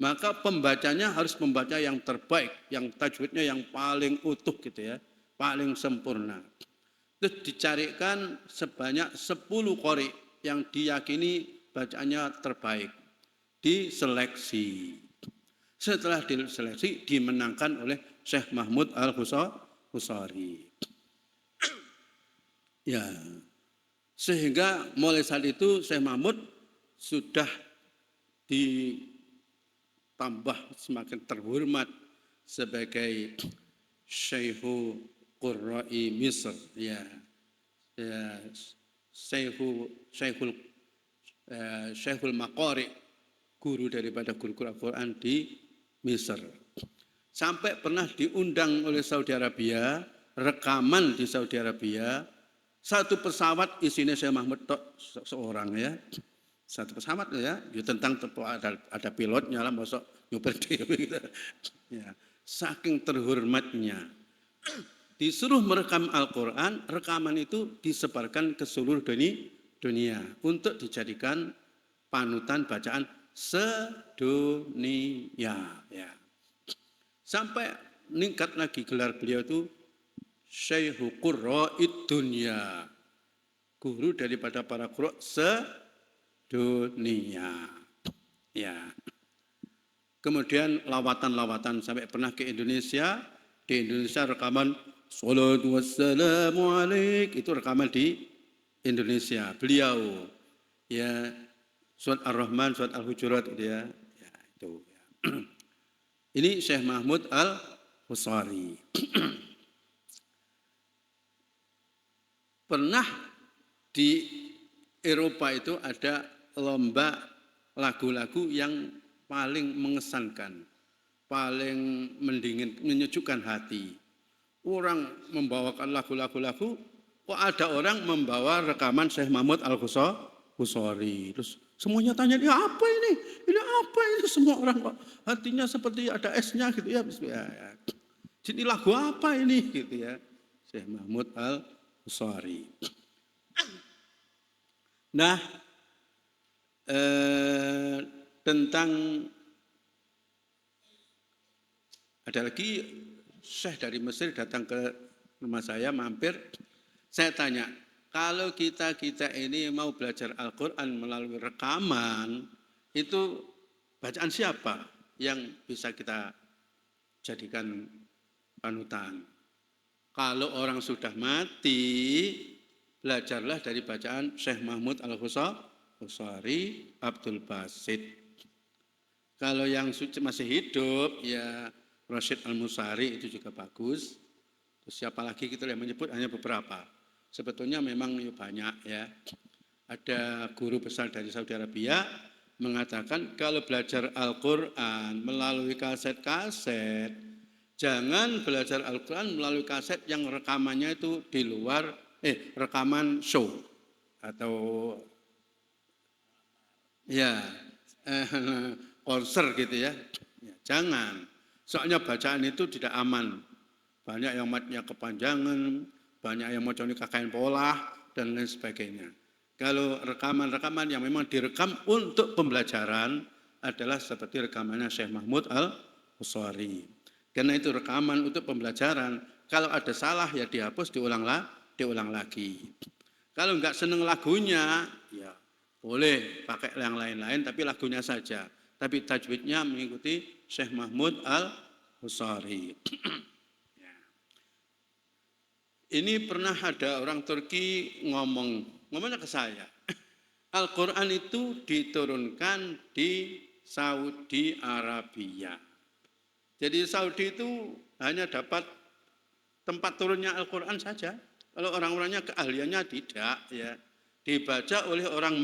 Maka pembacanya harus membaca yang terbaik, yang tajwidnya yang paling utuh gitu ya, paling sempurna. Terus dicarikan sebanyak 10 qari yang diyakini bacaannya terbaik. Diseleksi. Setelah diseleksi dimenangkan oleh Syekh Mahmud Al-Khusari. Ya. Sehingga mulai saat itu Syekh Mahmud sudah ditambah semakin terhormat sebagai Syekhu Qurra'i Misr ya. Syekhul Maqari, guru daripada guru-guru Al-Quran di Misr. Sampai pernah diundang oleh Saudi Arabia, rekaman di Saudi Arabia, satu pesawat isinya Syekh Mahmud seorang ya. Satu pesawat ya, tentang ada pilotnya lah, masuk nyuper dewe gitu. Ya, saking terhormatnya. Disuruh merekam Al-Quran, rekaman itu disebarkan ke seluruh dunia untuk dijadikan panutan bacaan sedunia. Ya. Sampai meningkat lagi gelar beliau itu Syekhu Qurra'id Dunya, guru daripada para qurra sedunia. Ya. Kemudian lawatan-lawatan sampai pernah ke Indonesia. Di Indonesia rekaman Salatu wassalamu alaik, itu rekaman di Indonesia. Beliau ya surat Ar-Rahman, surat Al-Hujurat gitu ya. Ya itu ya. Ini Syekh Mahmud Al-Khusari. Pernah di Eropa itu ada lomba lagu-lagu yang paling mengesankan, paling menyejukkan hati. Orang membawakan lagu-lagu, kok ada orang membawa rekaman Syekh Mahmud Al-Khusari. Terus semuanya tanya, ini apa ini? Ini apa ini? Semua orang kok hatinya seperti ada esnya gitu ya. Jadi lagu apa ini gitu ya? Syekh Mahmud Al-Khusari. Nah, tentang ada lagi Syekh dari Mesir datang ke rumah saya, mampir. Saya tanya, kalau kita ini mau belajar Al-Quran melalui rekaman, itu bacaan siapa yang bisa kita jadikan panutan? Kalau orang sudah mati, belajarlah dari bacaan Syekh Mahmud Al-Khusari, Abdul Basit. Kalau yang masih hidup, ya Rashid Al-Musari itu juga bagus. Terus siapa lagi kita yang menyebut hanya beberapa. Sebetulnya memang banyak ya. Ada guru besar dari Saudi Arabia mengatakan kalau belajar Al-Quran melalui kaset-kaset, jangan belajar Al-Quran melalui kaset yang rekamannya itu di luar, rekaman show atau ya konser gitu ya. Jangan. Soalnya bacaan itu tidak aman. Banyak yang matnya kepanjangan, banyak yang macamnya kakain pola, dan lain sebagainya. Kalau rekaman-rekaman yang memang direkam untuk pembelajaran adalah seperti rekamannya Syekh Mahmud Al-Husari. Karena itu rekaman untuk pembelajaran, kalau ada salah ya dihapus, diulang lagi. Kalau enggak seneng lagunya, ya boleh pakai yang lain-lain, tapi lagunya saja. Tapi tajwidnya mengikuti Syekh Mahmud Al-Husari. Ini pernah ada orang Turki ngomongnya ke saya. Al-Quran itu diturunkan di Saudi Arabia. Jadi Saudi itu hanya dapat tempat turunnya Al-Quran saja. Kalau orang-orangnya keahliannya tidak, ya dibaca oleh orang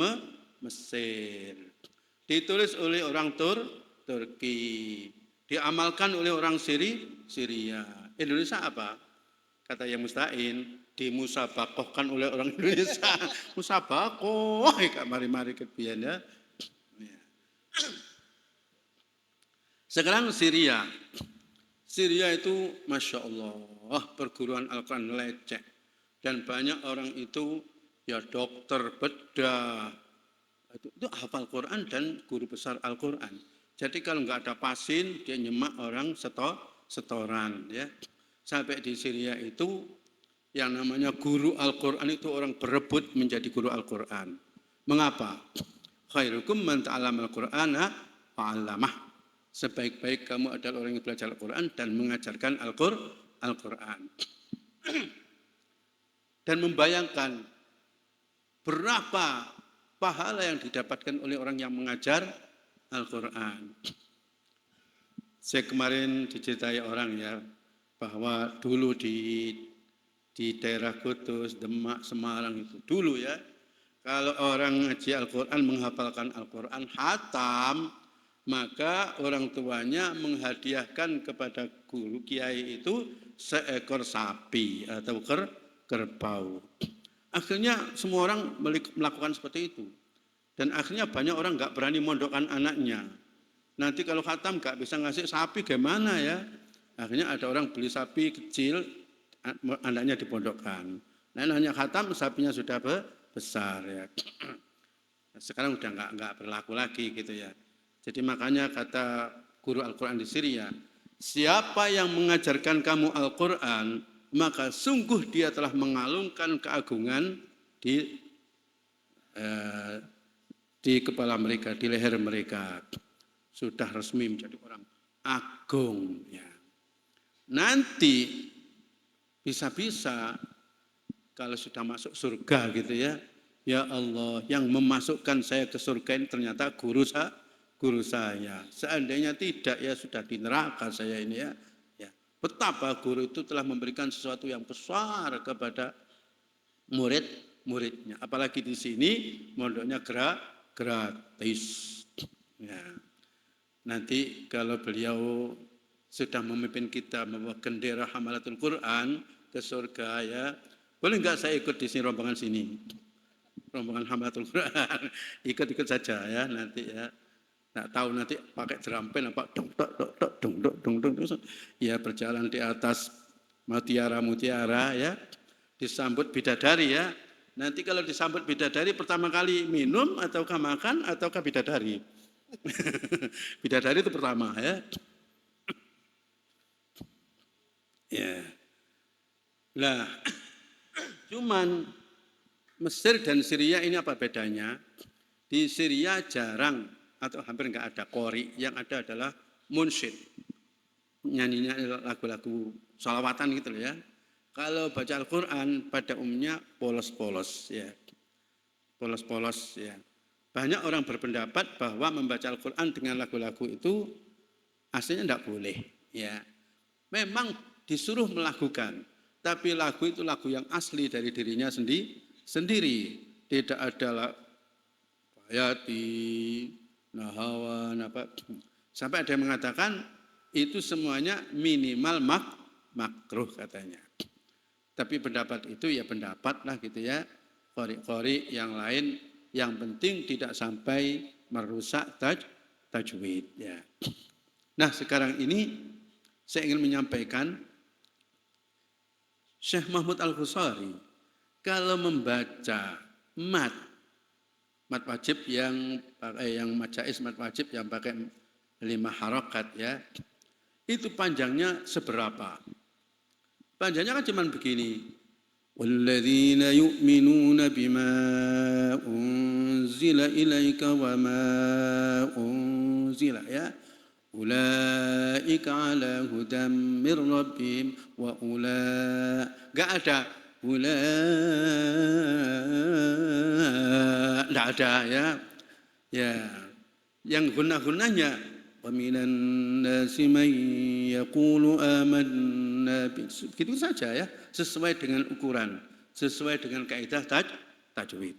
Mesir, ditulis oleh orang Turki, diamalkan oleh orang Syria. Indonesia apa? Kata yang Mustain, dimusabakohkan oleh orang Indonesia. Musabakoh, kak mari-mari kebian ya. Sekarang Syria. Syria itu Masya Allah, perguruan Al-Quran lecek. Dan banyak orang itu ya dokter bedah. Itu hafal Quran dan guru besar Al-Quran. Jadi kalau nggak ada pasien, dia nyemak orang setoran. Ya. Sampai di Syria itu yang namanya guru Al-Quran itu orang berebut menjadi guru Al-Quran. Mengapa? Khairukum man ta'allama al-Qur'ana fa'allamah. Sebaik-baik kamu adalah orang yang belajar Al-Quran dan mengajarkan Al-Quran. Dan membayangkan berapa pahala yang didapatkan oleh orang yang mengajar Al-Quran. Saya kemarin diceritai orang ya, bahwa dulu di daerah Kudus, Demak, Semarang itu dulu ya, kalau orang ngaji Al-Quran, menghafalkan Al-Quran, hatam, maka orang tuanya menghadiahkan kepada guru kiai itu seekor sapi atau kerbau. Akhirnya semua orang melakukan seperti itu. Dan akhirnya banyak orang nggak berani mondokkan anaknya. Nanti kalau khatam nggak bisa ngasih sapi gimana ya? Akhirnya ada orang beli sapi kecil, anaknya dipondokkan. Nah, hanya khatam, sapinya sudah besar ya. Sekarang udah nggak berlaku lagi gitu ya. Jadi makanya kata guru Al-Quran di Syria, siapa yang mengajarkan kamu Al-Quran, maka sungguh dia telah mengalungkan keagungan di kepala mereka, di leher mereka. Sudah resmi menjadi orang agung ya. Nanti bisa-bisa kalau sudah masuk surga gitu ya, ya Allah yang memasukkan saya ke surga ini ternyata guru saya. Seandainya tidak ya sudah di neraka saya ini ya. Ya. Betapa guru itu telah memberikan sesuatu yang besar kepada murid-muridnya. Apalagi di sini mondoknya gratis. Ya. Nanti kalau beliau sudah memimpin kita membawa bendera Hamalatul Quran ke surga ya. Boleh enggak saya ikut di sini rombongan sini? Rombongan Hamalatul Quran. Ikut-ikut saja ya nanti ya. Enggak tahu nanti pakai jerampen apa dong. Ya berjalan di atas mutiara ya. Disambut bidadari ya. Nanti kalau disambut bidadari pertama kali minum ataukah makan ataukah bidadari? Bidadari itu pertama ya. Ya. Nah, cuman Mesir dan Syria ini apa bedanya? Di Syria jarang atau hampir enggak ada qori, yang ada adalah munsyid. Nyanyinya lagu-lagu sholawatan gitu ya. Kalau baca Al-Quran pada umumnya polos-polos ya. Polos-polos ya. Banyak orang berpendapat bahwa membaca Al-Quran dengan lagu-lagu itu aslinya enggak boleh ya. Memang disuruh melakukan, tapi lagu itu lagu yang asli dari dirinya sendiri. Tidak ada bayati, nahawan, apa. Sampai ada yang mengatakan itu semuanya minimal makruh katanya. Tapi pendapat itu ya pendapat lah gitu ya. Qori yang lain, yang penting tidak sampai merusak tajwid ya. Nah sekarang ini saya ingin menyampaikan Syekh Mahmud Al-Husari kalau membaca mat mad wajib yang pakai yang mad jaiz, mad wajib yang pakai 5 harokat ya. Itu panjangnya seberapa? Panjangnya kan cuma begini. Walladzina yu'minuna bima unzila ilaika wa ma unzila ya. Ulaika ala hudam mir rabbihim wa enggak ada enggak ada ya. Ya. Yang guna-gunanya wa minan nasi may yaqulu amanna begitu saja ya, sesuai dengan ukuran, sesuai dengan kaidah tajwid.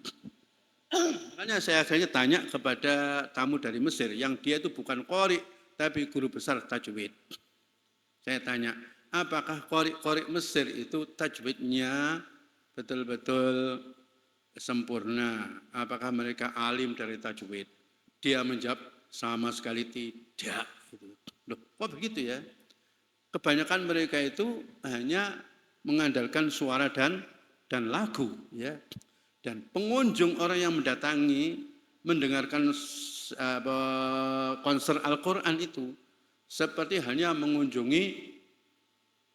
Makanya saya akhirnya tanya kepada tamu dari Mesir yang dia itu bukan qori tapi guru besar tajwid. Saya tanya, apakah qori Mesir itu tajwidnya betul-betul sempurna? Apakah mereka alim dari tajwid? Dia menjawab sama sekali tidak. Loh, kok begitu ya? Kebanyakan mereka itu hanya mengandalkan suara dan lagu ya. Dan pengunjung orang yang mendatangi mendengarkan konser Al-Quran itu seperti hanya mengunjungi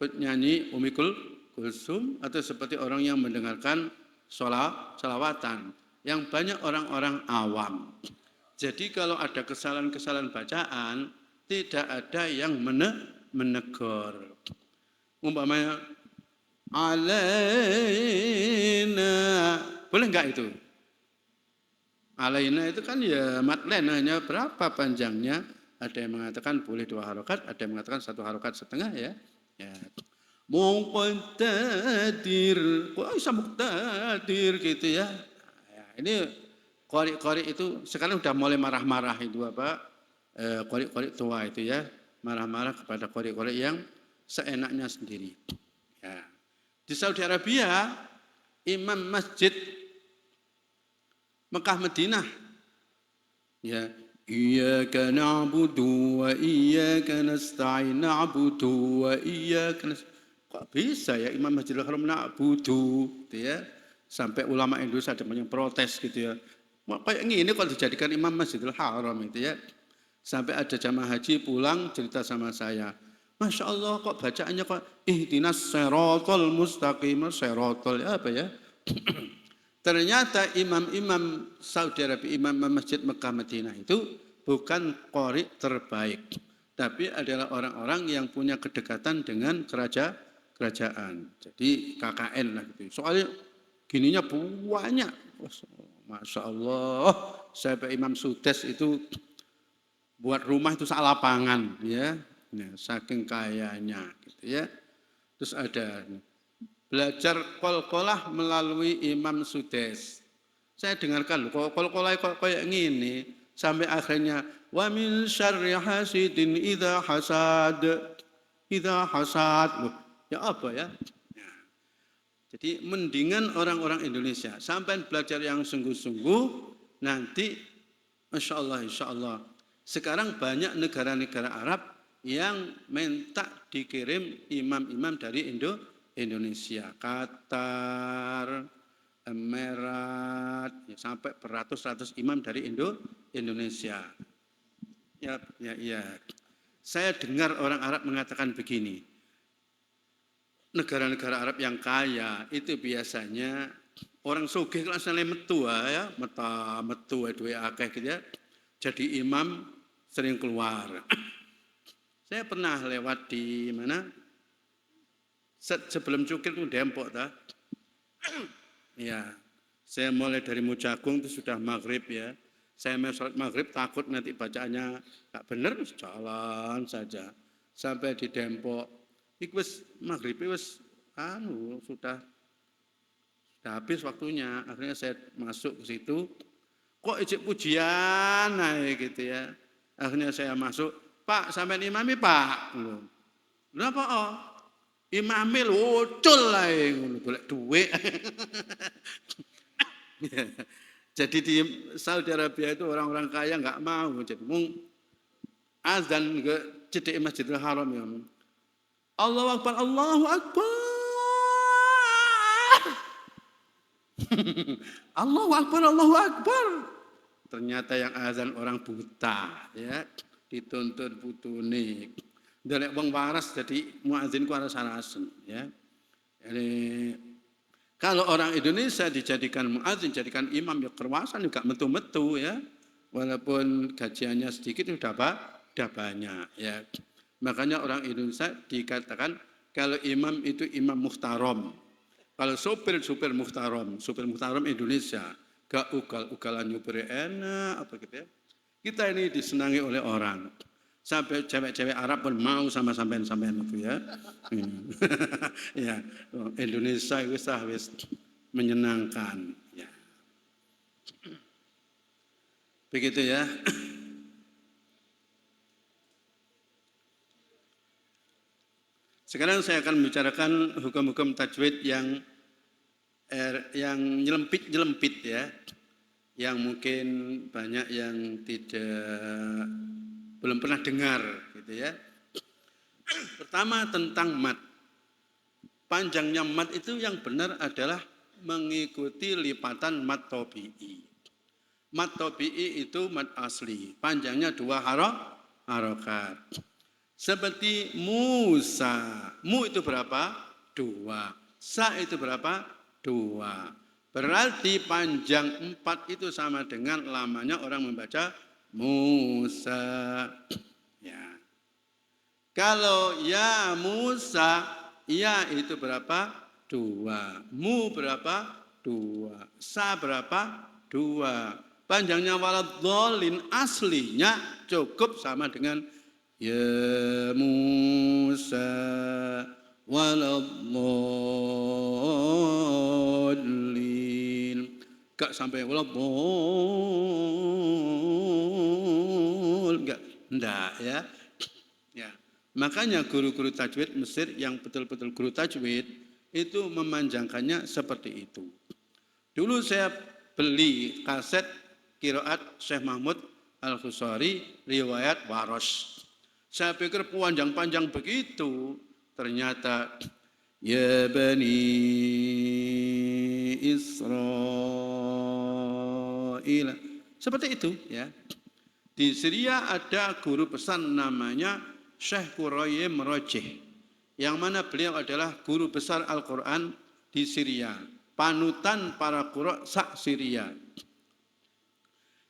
penyanyi Umi Kulsum atau seperti orang yang mendengarkan sholawatan yang banyak orang-orang awam. Jadi kalau ada kesalahan-kesalahan bacaan tidak ada yang menegur. Umpamanya alaina, boleh enggak itu? Alaina itu kan ya matlen hanya berapa panjangnya? Ada yang mengatakan boleh 2 harokat, ada yang mengatakan 1 harokat setengah ya. Ya. Muqtadir, kok bisa muqtadir gitu ya? Ya ini qori itu sekarang udah mulai marah-marah itu apa? Qori tua itu ya, marah-marah kepada qori yang seenaknya sendiri. Ya. Di Saudi Arabia, imam masjid Mekah Madinah, ya, iyyaka na'budu wa iyyaka nasta'in, na'budu wa iyyaka nasta'in. Kok bisa ya imam Masjidil Haram na'budu, gitu ya? Sampai ulama Indonesia ada yang protes gitu ya. Kayak gini kalau dijadikan imam Masjidil Haram itu ya. Sampai ada jamaah haji pulang cerita sama saya. Masya Allah kok bacaannya kok ihdinas siratal mustaqim, siratal ya apa ya? Ternyata imam-imam Saudi Arabia, imam masjid Mekah Madinah itu bukan qori terbaik. Tapi adalah orang-orang yang punya kedekatan dengan kerajaan. Jadi KKN lah gitu. Soalnya gininya banyak. Masya Allah, sampai Imam Sudes itu buat rumah itu sak lapangan ya. Nah, saking kayanya gitu ya. Terus ada belajar qol-qolah melalui Imam Sudes. Saya dengarkan qol-qolah kok kayak gini sampai akhirnya wa min syarri hasidin idza hasad. Loh, ya apa ya? Jadi mendingan orang-orang Indonesia sampai belajar yang sungguh-sungguh nanti insya Allah. Sekarang banyak negara-negara Arab yang minta dikirim imam-imam dari Indonesia, Qatar, Emirat, ya, sampai beratus-ratus imam dari Indonesia. Ya. Saya dengar orang Arab mengatakan begini. Negara-negara Arab yang kaya itu biasanya orang sugih kalau asalnya metu ya, metu duwe akeh gitu ya. Jadi imam sering keluar. Saya pernah lewat di mana? Sebelum Cukir itu Dempok ta. Ya. Saya mulai dari Mujagung itu sudah maghrib ya. Saya mau sholat maghrib takut nanti bacaannya enggak benar, jalan saja. Sampai di Dempok. Iku wis maghrib wis sudah habis waktunya. Akhirnya saya masuk ke situ. Kok ijik pujian gitu ya. Akhirnya saya masuk, Pak sampean imami Pak. Lha apa? Imami lucul ae ngono golek dhuwit. Jadi di Saudi Arabia itu orang-orang kaya enggak mau jadi mung azan ke cedek Masjidil Haram ya. Allahu Akbar, Allahu Akbar. Allahu Akbar, Allahu Akbar. ternyata yang azan orang buta, ya, dituntut putune. Ndelek wong waras jadi muadzin ku aras-arasen, ya. Jadi kalau orang Indonesia dijadikan muadzin, jadikan imam ya kerwasan juga metu-metu, ya. Walaupun gajiannya sedikit sudah banyak, ya. Makanya orang Indonesia dikatakan kalau imam itu imam muhtaram. Kalau supir muhtaram Indonesia, gak ugal-ugalan nyupir enak apa gitu, ya. Kita ini disenangi oleh orang. Sampai cewek-cewek Arab pun mau sama sampean itu, ya. Ya, Indonesia wis menyenangkan, ya. Begitu, ya. Sekarang saya akan membicarakan hukum-hukum tajwid yang nyelempit, ya. Yang mungkin banyak yang belum pernah dengar, gitu, ya. Pertama tentang mad. Panjangnya mad itu yang benar adalah mengikuti lipatan mad tabi'i. Mad tabi'i itu mad asli, panjangnya 2 harokat. Seperti Musa, mu itu berapa? 2. Sa itu berapa? 2. Berarti panjang 4 itu sama dengan lamanya orang membaca Musa. Ya. Kalau ya Musa, ya itu berapa? 2. Mu berapa? 2. Sa berapa? 2. Panjangnya waladhdallin aslinya cukup sama dengan ya Musa waladhdallin. Gak sampai waladhdallin, enggak, ya. Ya. Makanya guru-guru tajwid Mesir yang betul-betul guru tajwid itu memanjangkannya seperti itu. Dulu saya beli kaset qiraat Syekh Mahmud Al-Khusari riwayat Warosh. Saya pikir panjang-panjang begitu, ternyata ya bani Israel. Seperti itu, ya. Di Syria ada guru pesan namanya Syekh Qurayyim Rajih, yang mana beliau adalah guru besar Al-Quran di Syria, panutan para qurra sak Syria.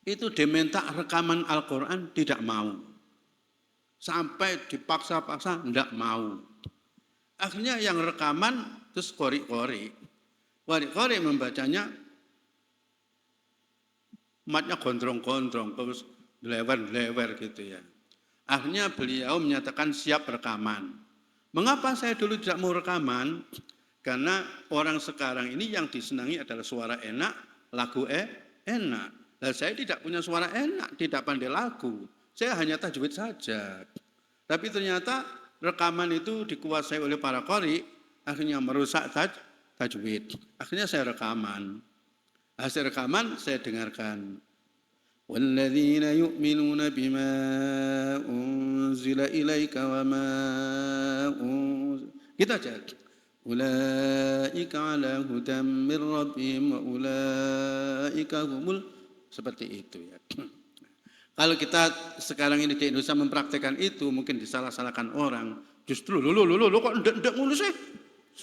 Itu diminta rekaman Al-Quran tidak mau, sampai dipaksa-paksa tidak mau. Akhirnya yang rekaman terus qori membacanya matnya gondrong-gondrong, terus lewer-lewer gitu, ya. Akhirnya beliau menyatakan siap rekaman. Mengapa saya dulu tidak mau rekaman? Karena orang sekarang ini yang disenangi adalah suara enak, lagu enak. Dan saya tidak punya suara enak, tidak pandai lagu. Saya hanya tajwid saja. Tapi ternyata rekaman itu dikuasai oleh para qori, akhirnya merusak tajwid. Akhirnya saya rekaman. Hasil rekaman saya dengarkan. وَالَّذِينَ يُؤْمِنُونَ بِمَا أُنْزِلَ إِلَيْكَ وَمَا أُنْزِلَ. Gitu aja. أُولَٰئِكَ عَلَىٰ هُدًى مِّن رَّبِّهِمْ وَأُولَٰئِكَ هُمُ. Seperti itu, ya. Kalau kita sekarang ini di Indonesia mempraktekkan itu, mungkin disalah-salahkan orang. Justru lo kok ndak ngono sih?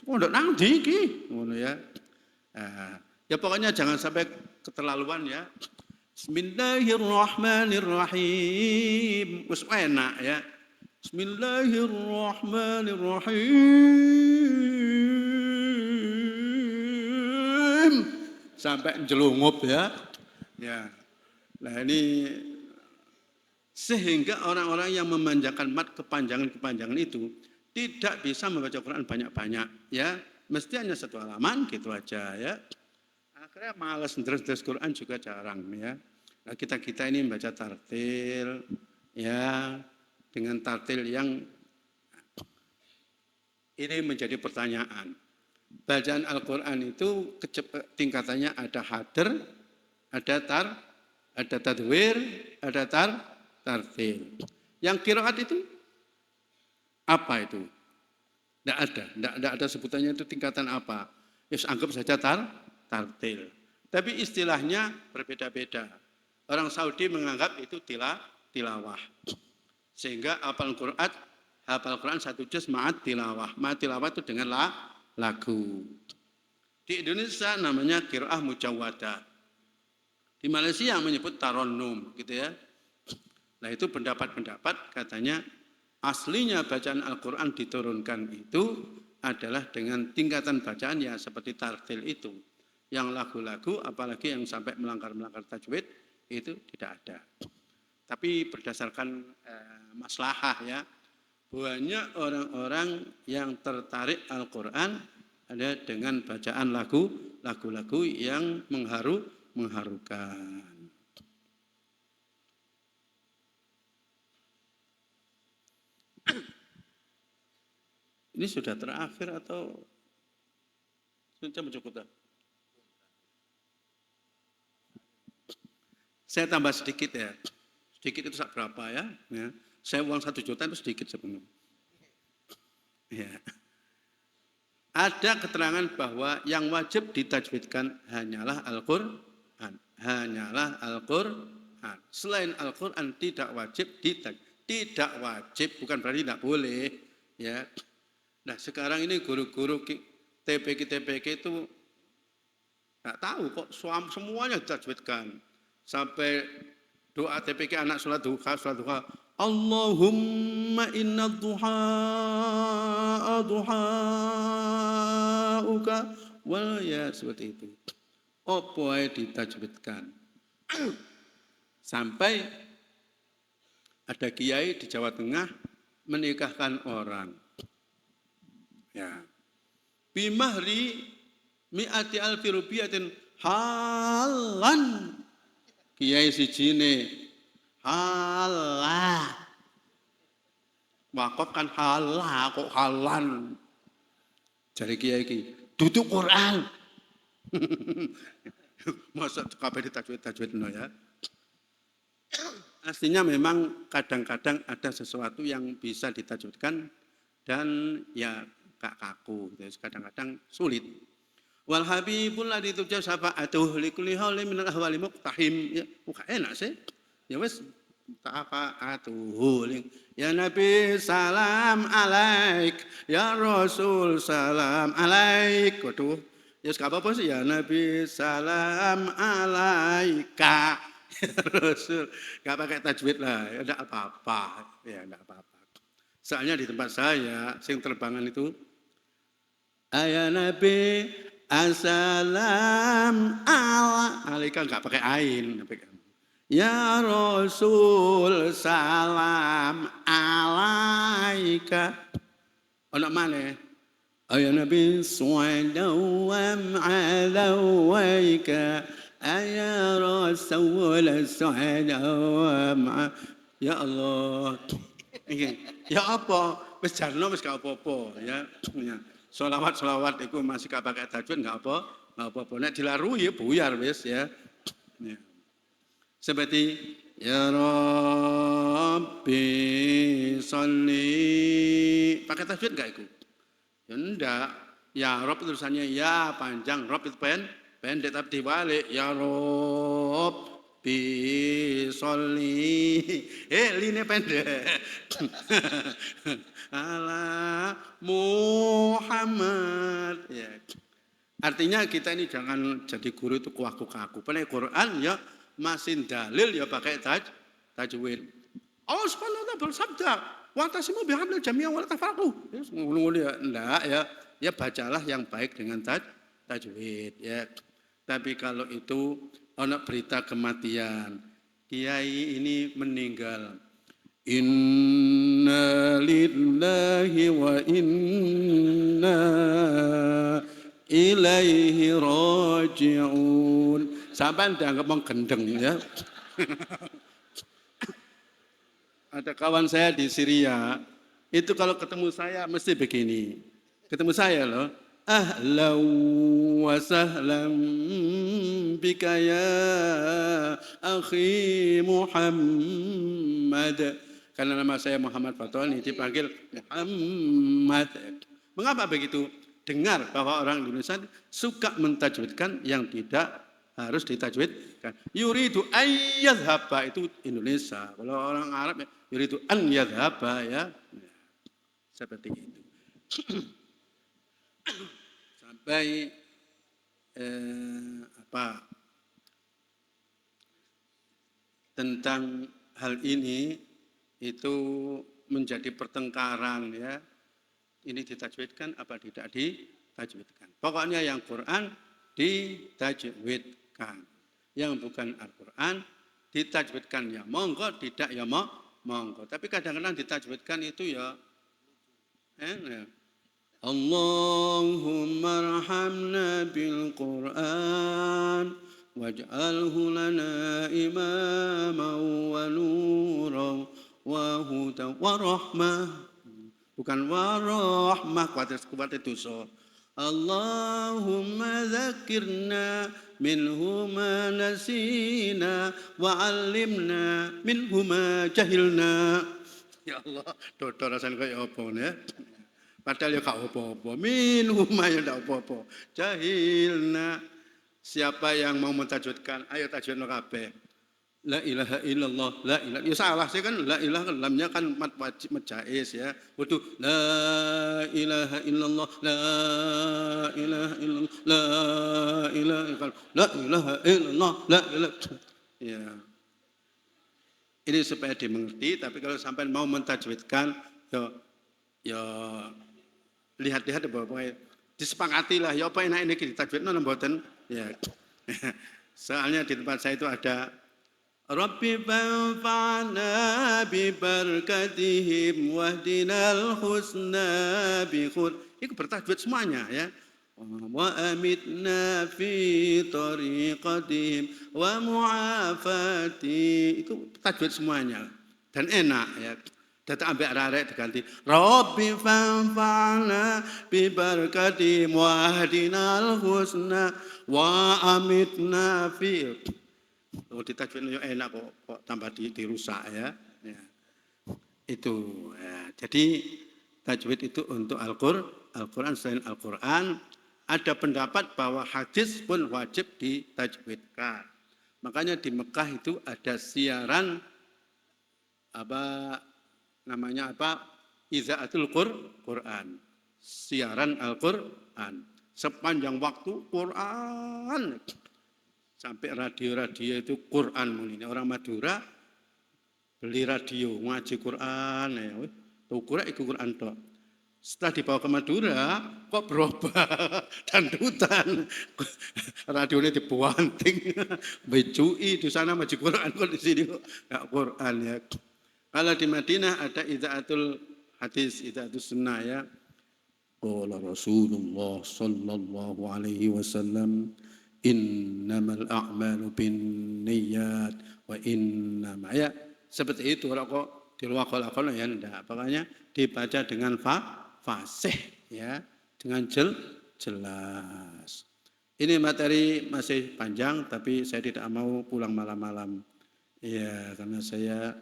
Kok ndak nang ndi iki? Ngono, ya. Ya pokoknya jangan sampai keterlaluan, ya. Bismillahirrahmanirrahim. Wis enak, ya. Bismillahirrahmanirrahim. Sampai jelungup, ya. Ya. Nah, ini sehingga orang-orang yang memanjakan mat kepanjangan-kepanjangan itu tidak bisa membaca Quran banyak-banyak, ya. Mesti hanya 1 halaman gitu aja, ya. Akhirnya malas deres Quran juga jarang, ya. Nah, kita ini membaca tartil, ya, dengan tartil yang ini menjadi pertanyaan. Bacaan Al-Quran itu tingkatannya ada hadr, ada tadwir, ada tartil. Yang qiraat itu apa itu? Tidak ada sebutannya itu tingkatan apa. Ya, anggap saja tartil. Tapi istilahnya berbeda-beda. Orang Saudi menganggap itu tilawah. Sehingga hafal Quran satu juz ma'at tilawah. Ma'at tilawah itu dengan lagu. Di Indonesia namanya qiraah mujawwadah. Di Malaysia menyebut taronnum, gitu ya. Nah itu pendapat-pendapat katanya aslinya bacaan Al-Quran diturunkan itu adalah dengan tingkatan bacaan ya seperti tartil itu. Yang lagu-lagu apalagi yang sampai melanggar tajwid itu tidak ada. Tapi berdasarkan maslahah ya, banyak orang-orang yang tertarik Al-Quran ada dengan bacaan lagu-lagu yang mengharukan. Ini sudah terakhir atau sudah cukup? Saya tambah sedikit ya. Sedikit itu berapa ya? Saya uang 1 juta itu sedikit sebenarnya. Ya. Ada keterangan bahwa yang wajib ditajwidkan hanyalah Al-Quran. Hanyalah Al-Quran. Selain Al-Quran tidak wajib ditajwid. Tidak wajib, bukan berarti tidak boleh. Ya. Nah sekarang ini guru-guru TPK itu nggak tahu kok semuanya ditajwidkan. Sampai doa TPK anak sholat duha. Allahumma inna duha'uka wal ya seperti itu. Apa yang ditajwidkan. Sampai ada kiai di Jawa Tengah menikahkan orang. Ya. Bimahri mi'ati alfi rupiyatin halan. Kiai sijine halah. Wakaf kan halah kok halan. Jari kiai iki, duduk Quran. Masa kabeh ditajwid no ya. Aslinya memang kadang-kadang ada sesuatu yang bisa ditajwidkan dan ya gak kaku, kadang-kadang sulit. Wal habibul ladzi tujab syafa'atuhu likulli haulin minal ahwali muqtahim. Ya, bukan enak sih. Ya wis ta'afa'atuhu. Ya Nabi salam alaik, ya Rasul salam alaik. Waduh, ya gak apa-apa sih ya Nabi salam alaika. Ya Rasul, gak pakai tajwid lah, ya enggak apa-apa. Ya enggak apa-apa. Soalnya di tempat saya sing terbangan itu ayah Nabi assalam alaika enggak pakai ain. Ya Rasul salam alaika. Ono maneh. Ayah Nabi sallallahu alaika. Ayah Rasul sallallahu. Ya Allah. Ya apa? Wis jarno wis gak apa-apa ya. Selawat itu masih gak pakai tajwid enggak apa-apa. Nek dilarui ya buyar wis ya. Seperti ya Rabbi sholli. Pakai tajwid enggak itu? Ya enggak. Ya Rabb tulisannya ya panjang, Rabb itu pendek tapi dibalik ya Rabbi sholli. Line pendek. Ala Muhammad. Ya. Artinya kita ini jangan jadi guru itu kuaku-kaku. Pada Quran ya masih dalil ya pakai tajwid. Allah Subhanahu wa taala bersabda, "Wa tasimu bihablil jami'an wa la tafarraqu." Ya enggak ya. Ya bacalah yang baik dengan tajwid ya. Tapi kalau itu ana berita kematian, kiai ini meninggal. Inna lillahi wa inna ilaihi raji'un. Sampai dianggap mau gendeng ya. Ada kawan saya di Syria, itu kalau ketemu saya mesti begini. Ketemu saya loh. Ahlan wa sahlan bika ya akhi Muhammad. Karena nama saya Muhammad Fatoni dipanggil Muhammad. Mengapa begitu? Dengar bahwa orang Indonesia suka mentajwidkan yang tidak harus ditajwidkan. Yuridu an yadhhaba itu Indonesia. Kalau orang Arab ya yuridu an yadhhaba ya. Seperti itu. Sampai tentang hal ini itu menjadi pertengkaran ya. Ini ditajwidkan apa tidak ditajwidkan. Pokoknya yang Quran ditajwidkan. Yang bukan Al-Quran ditajwidkan ya monggo, tidak ya monggo. Tapi kadang-kadang ditajwidkan itu ya Allahumma arhamna bil Quran waj'alhu lana imaman wa nuran wa hudan wa rahmah. Bukan wa rahmah kuat itu so. Allahumma dzakirna minhu ma nasina wa 'allimna minhu ma jahilna. Ya Allah, dodo rasane kaya apa ya? Padahal ya gak apa-apa. Minhu ma ya ndak apa-apa. Jahilna. Siapa yang mau mentajwidkan, ayo tajwidno kabeh. La ilaha illallah, la ilaha. Ya salah sih kan la ilaha lamnya kan mat wajib jaiz ya. Waduh la ilaha illallah, la ilaha illallah, la ilaha illallah, la ilaha. Ya. Ini supaya dimengerti, tapi kalau sampai mau mentajwidkan ya lihat-lihat bahwa disepakati lah ya apa enak ini ditajwidno mboten ya. Soalnya di tempat saya itu ada Rabbi fanfa'na bi barakatihim wahdinal husna bi khur. Itu bertajwid semuanya ya. Wa amitna fi tariqatihim wa mu'afati. Itu tajwid semuanya dan enak ya. Data ambek arek diganti Rabbi fanfa'na bi barakatihim wahdinal husna wa amitna fi. Oh, ditajwid yo enak kok tambah dirusak ya. Itu ya. Jadi tajwid itu untuk Al-Quran selain Al-Quran ada pendapat bahwa hadis pun wajib ditajwidkan. Makanya di Mekah itu ada siaran Izaatul Quran. Siaran Al-Quran. Sepanjang waktu Quran. Sampai radio-radio itu Quran ini. Orang Madura beli radio, ngaji Quran. Ya. Tuh Quran toh. Setelah dibawa ke Madura, kok berubah dangdutan. Radionya dibuanting, becui di sana ngaji Quran, kok di sini kok nggak Quran ya. Kalau di Madinah ada idaatul hadis, idaatul sunnah ya. Qala Rasulullah sallallahu alaihi wasallam innamal a'malu binniyat wa innama ya. Seperti itu kalau kok di luar kolakol ya enggak. Pokoknya dibaca dengan fasih ya, dengan jelas. Ini materi masih panjang tapi saya tidak mau pulang malam-malam. Ya, karena saya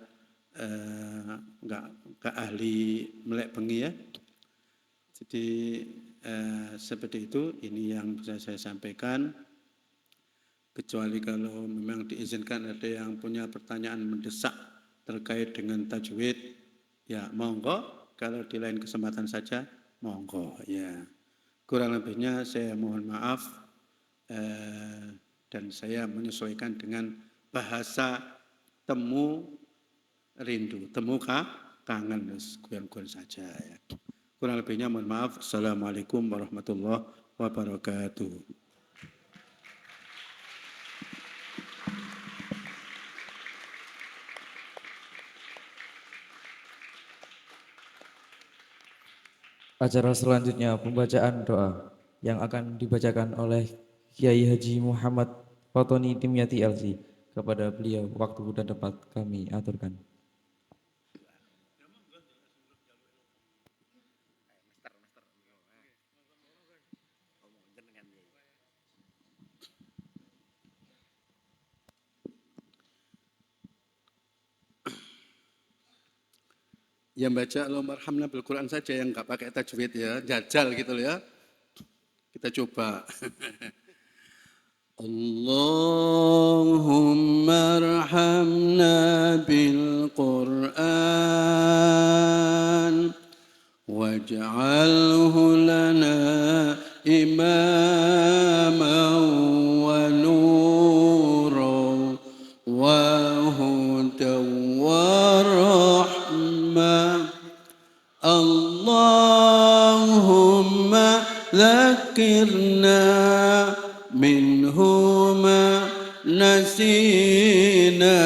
enggak ahli melek bengi ya. Jadi seperti itu, ini yang bisa saya sampaikan. Kecuali kalau memang diizinkan ada yang punya pertanyaan mendesak terkait dengan tajwid, ya monggo. Kalau di lain kesempatan saja, monggo. Ya, kurang lebihnya saya mohon maaf dan saya menyesuaikan dengan bahasa temu rindu, temu kangen, guyon-guyon saja. Ya. Kurang lebihnya mohon maaf. Assalamualaikum warahmatullahi wabarakatuh. Acara selanjutnya pembacaan doa yang akan dibacakan oleh Kiai Haji Muhammad Fatoni Dimyati LC. Kepada beliau waktu dan tempat kami aturkan. Yang baca Allahumma arhamna bil Quran saja yang enggak pakai tajwid ya, jajal gitu ya. Kita coba. اللهم ارحمنا بالقرآن واجعله لنا إماما ونورا وهدى ورحمة. اللهم ذكرنا منه ما نسينا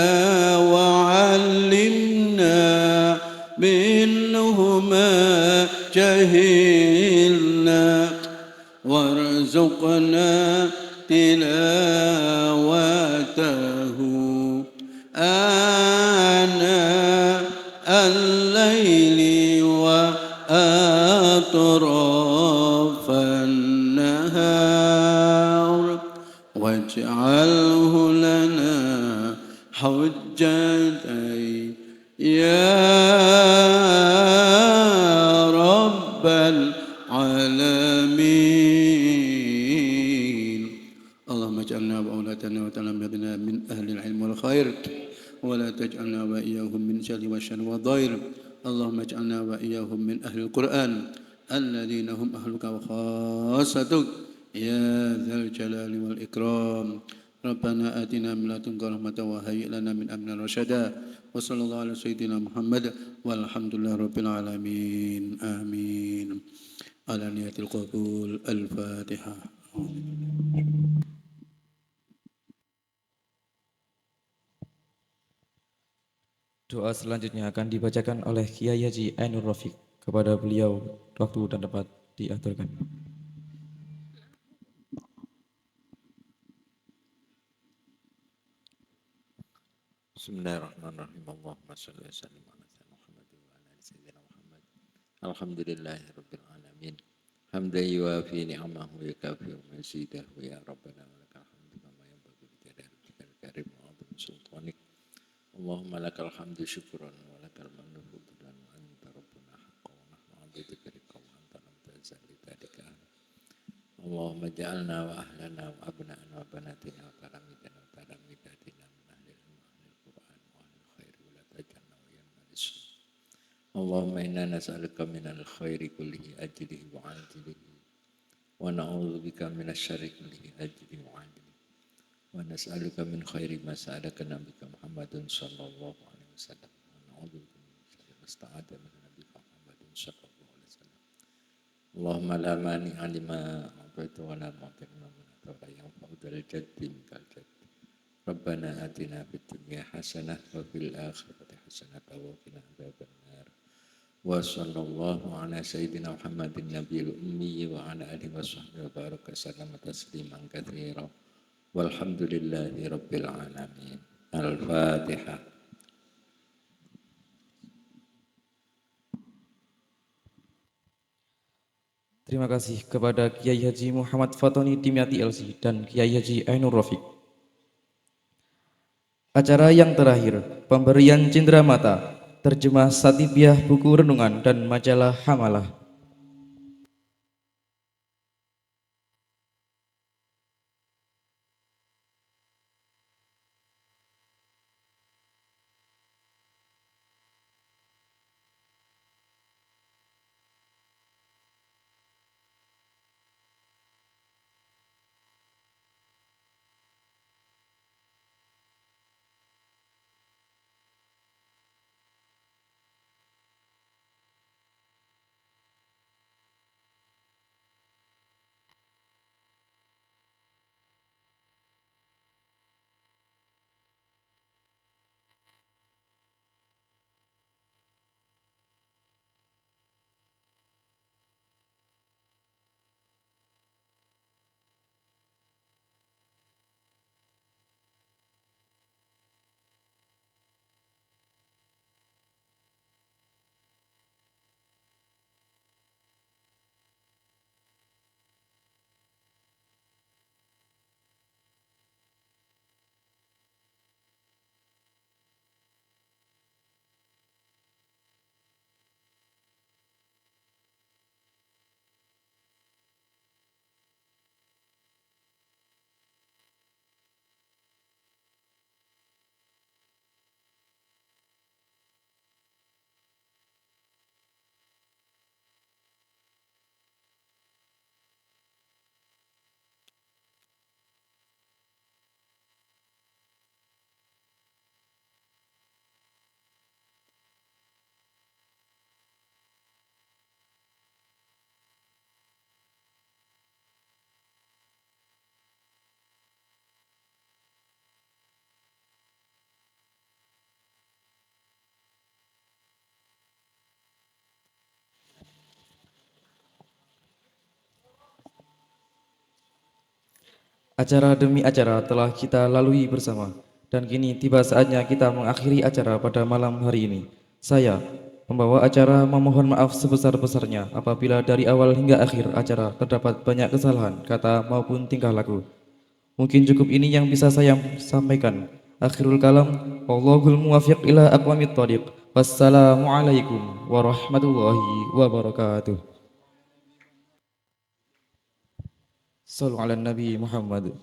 وعلمنا منه ما جهلنا وارزقنا تلاوته آناء الليل وأطراف النهار واجعله لنا حجتين يا رب العالمين. اللهم اجعلنا وأولادنا وتلاميذنا من أهل العلم والخير ولا تجعلنا وإياهم من شر والشر والضير. اللهم اجعلنا وإياهم من أهل القرآن الذين هم أهلك وخاصتك يا ذا الجلال والإكرام. ربنا آتنا من لدنك رحمة وهيئ لنا من أمرنا رشدا. وصلى الله على سيدنا محمد والحمد لله رب العالمين. آمين. على نية القبول. الفاتحة. Doa selanjutnya akan dibacakan oleh Kiai Haji Ainur Rafiq. Kepada beliau waktu dan tempat diaturkan. Bismillahirrahmanirrahim. Allahumma shalli wa sallim ala sayyidina Muhammad wa ala ali sayyidina Muhammad. Alhamdulillahirabbil alamin. Hamdan yuwafi ni'amahu wa yukafi mazidahu ya rabbana wa lakal hamdu kama yanbaghi li jalali karim wa 'azimi sultanik. Allahumma lakal hamdu syukran wa lakal mannu fadlan wa anta rabbuna haqqan wa nahnu 'abduka wa anta lam tazal li dzalika. Allahumma ja'alna wa ahlana wa abna'ana wa banatina wa talamidana wa talamidatina min ahli al-Qur'an wa ahli al-khair wa la taj'alna wa yanmalis. Allahumma inna nas'aluka minal khairi kullihi ajlihi wa ajlihi wa na'udzubika minasy syarri kullihi ajlihi wa ajlihi wa nas'aluka min khairi ma sa'alaka nabiyuka Muhammadun sallallahu alaihi wasallam wa na'udzubika min syarri ma sta'adaka min nabiyuka Muhammadun sallallahu alaihi wasallam. Allahumma la mani'a lima a'taita wa la mu'ti lima mana'ta wa la yanfa'u dzal jaddi minkal jaddi. Rabbana atina fid dunya hasanah wa fil akhirati hasanah wa qina adzabannar. Wa sallallahu ala sayyidina Muhammadin nabiyil ummi wa ala alihi wa sahbihi wa baraka sallama tasliman katsira. Walhamdulillahi rabbil alamin. Al-Fatihah. Terima kasih kepada Kiai Haji Muhammad Fatoni Dimyati LC dan Kiai Haji Ainur Rafiq. Acara yang terakhir, pemberian cindera mata, terjemah Satibiah buku renungan dan majalah Hamalah. Acara demi acara telah kita lalui bersama, dan kini tiba saatnya kita mengakhiri acara pada malam hari ini. Saya, pembawa acara, memohon maaf sebesar-besarnya apabila dari awal hingga akhir acara terdapat banyak kesalahan, kata maupun tingkah laku. Mungkin cukup ini yang bisa saya sampaikan. Akhirul kalam, wallahul muwaffiq ila aqwamit thoriq. Wassalamualaikum warahmatullahi wabarakatuh. Sallu ala Nabi Muhammad.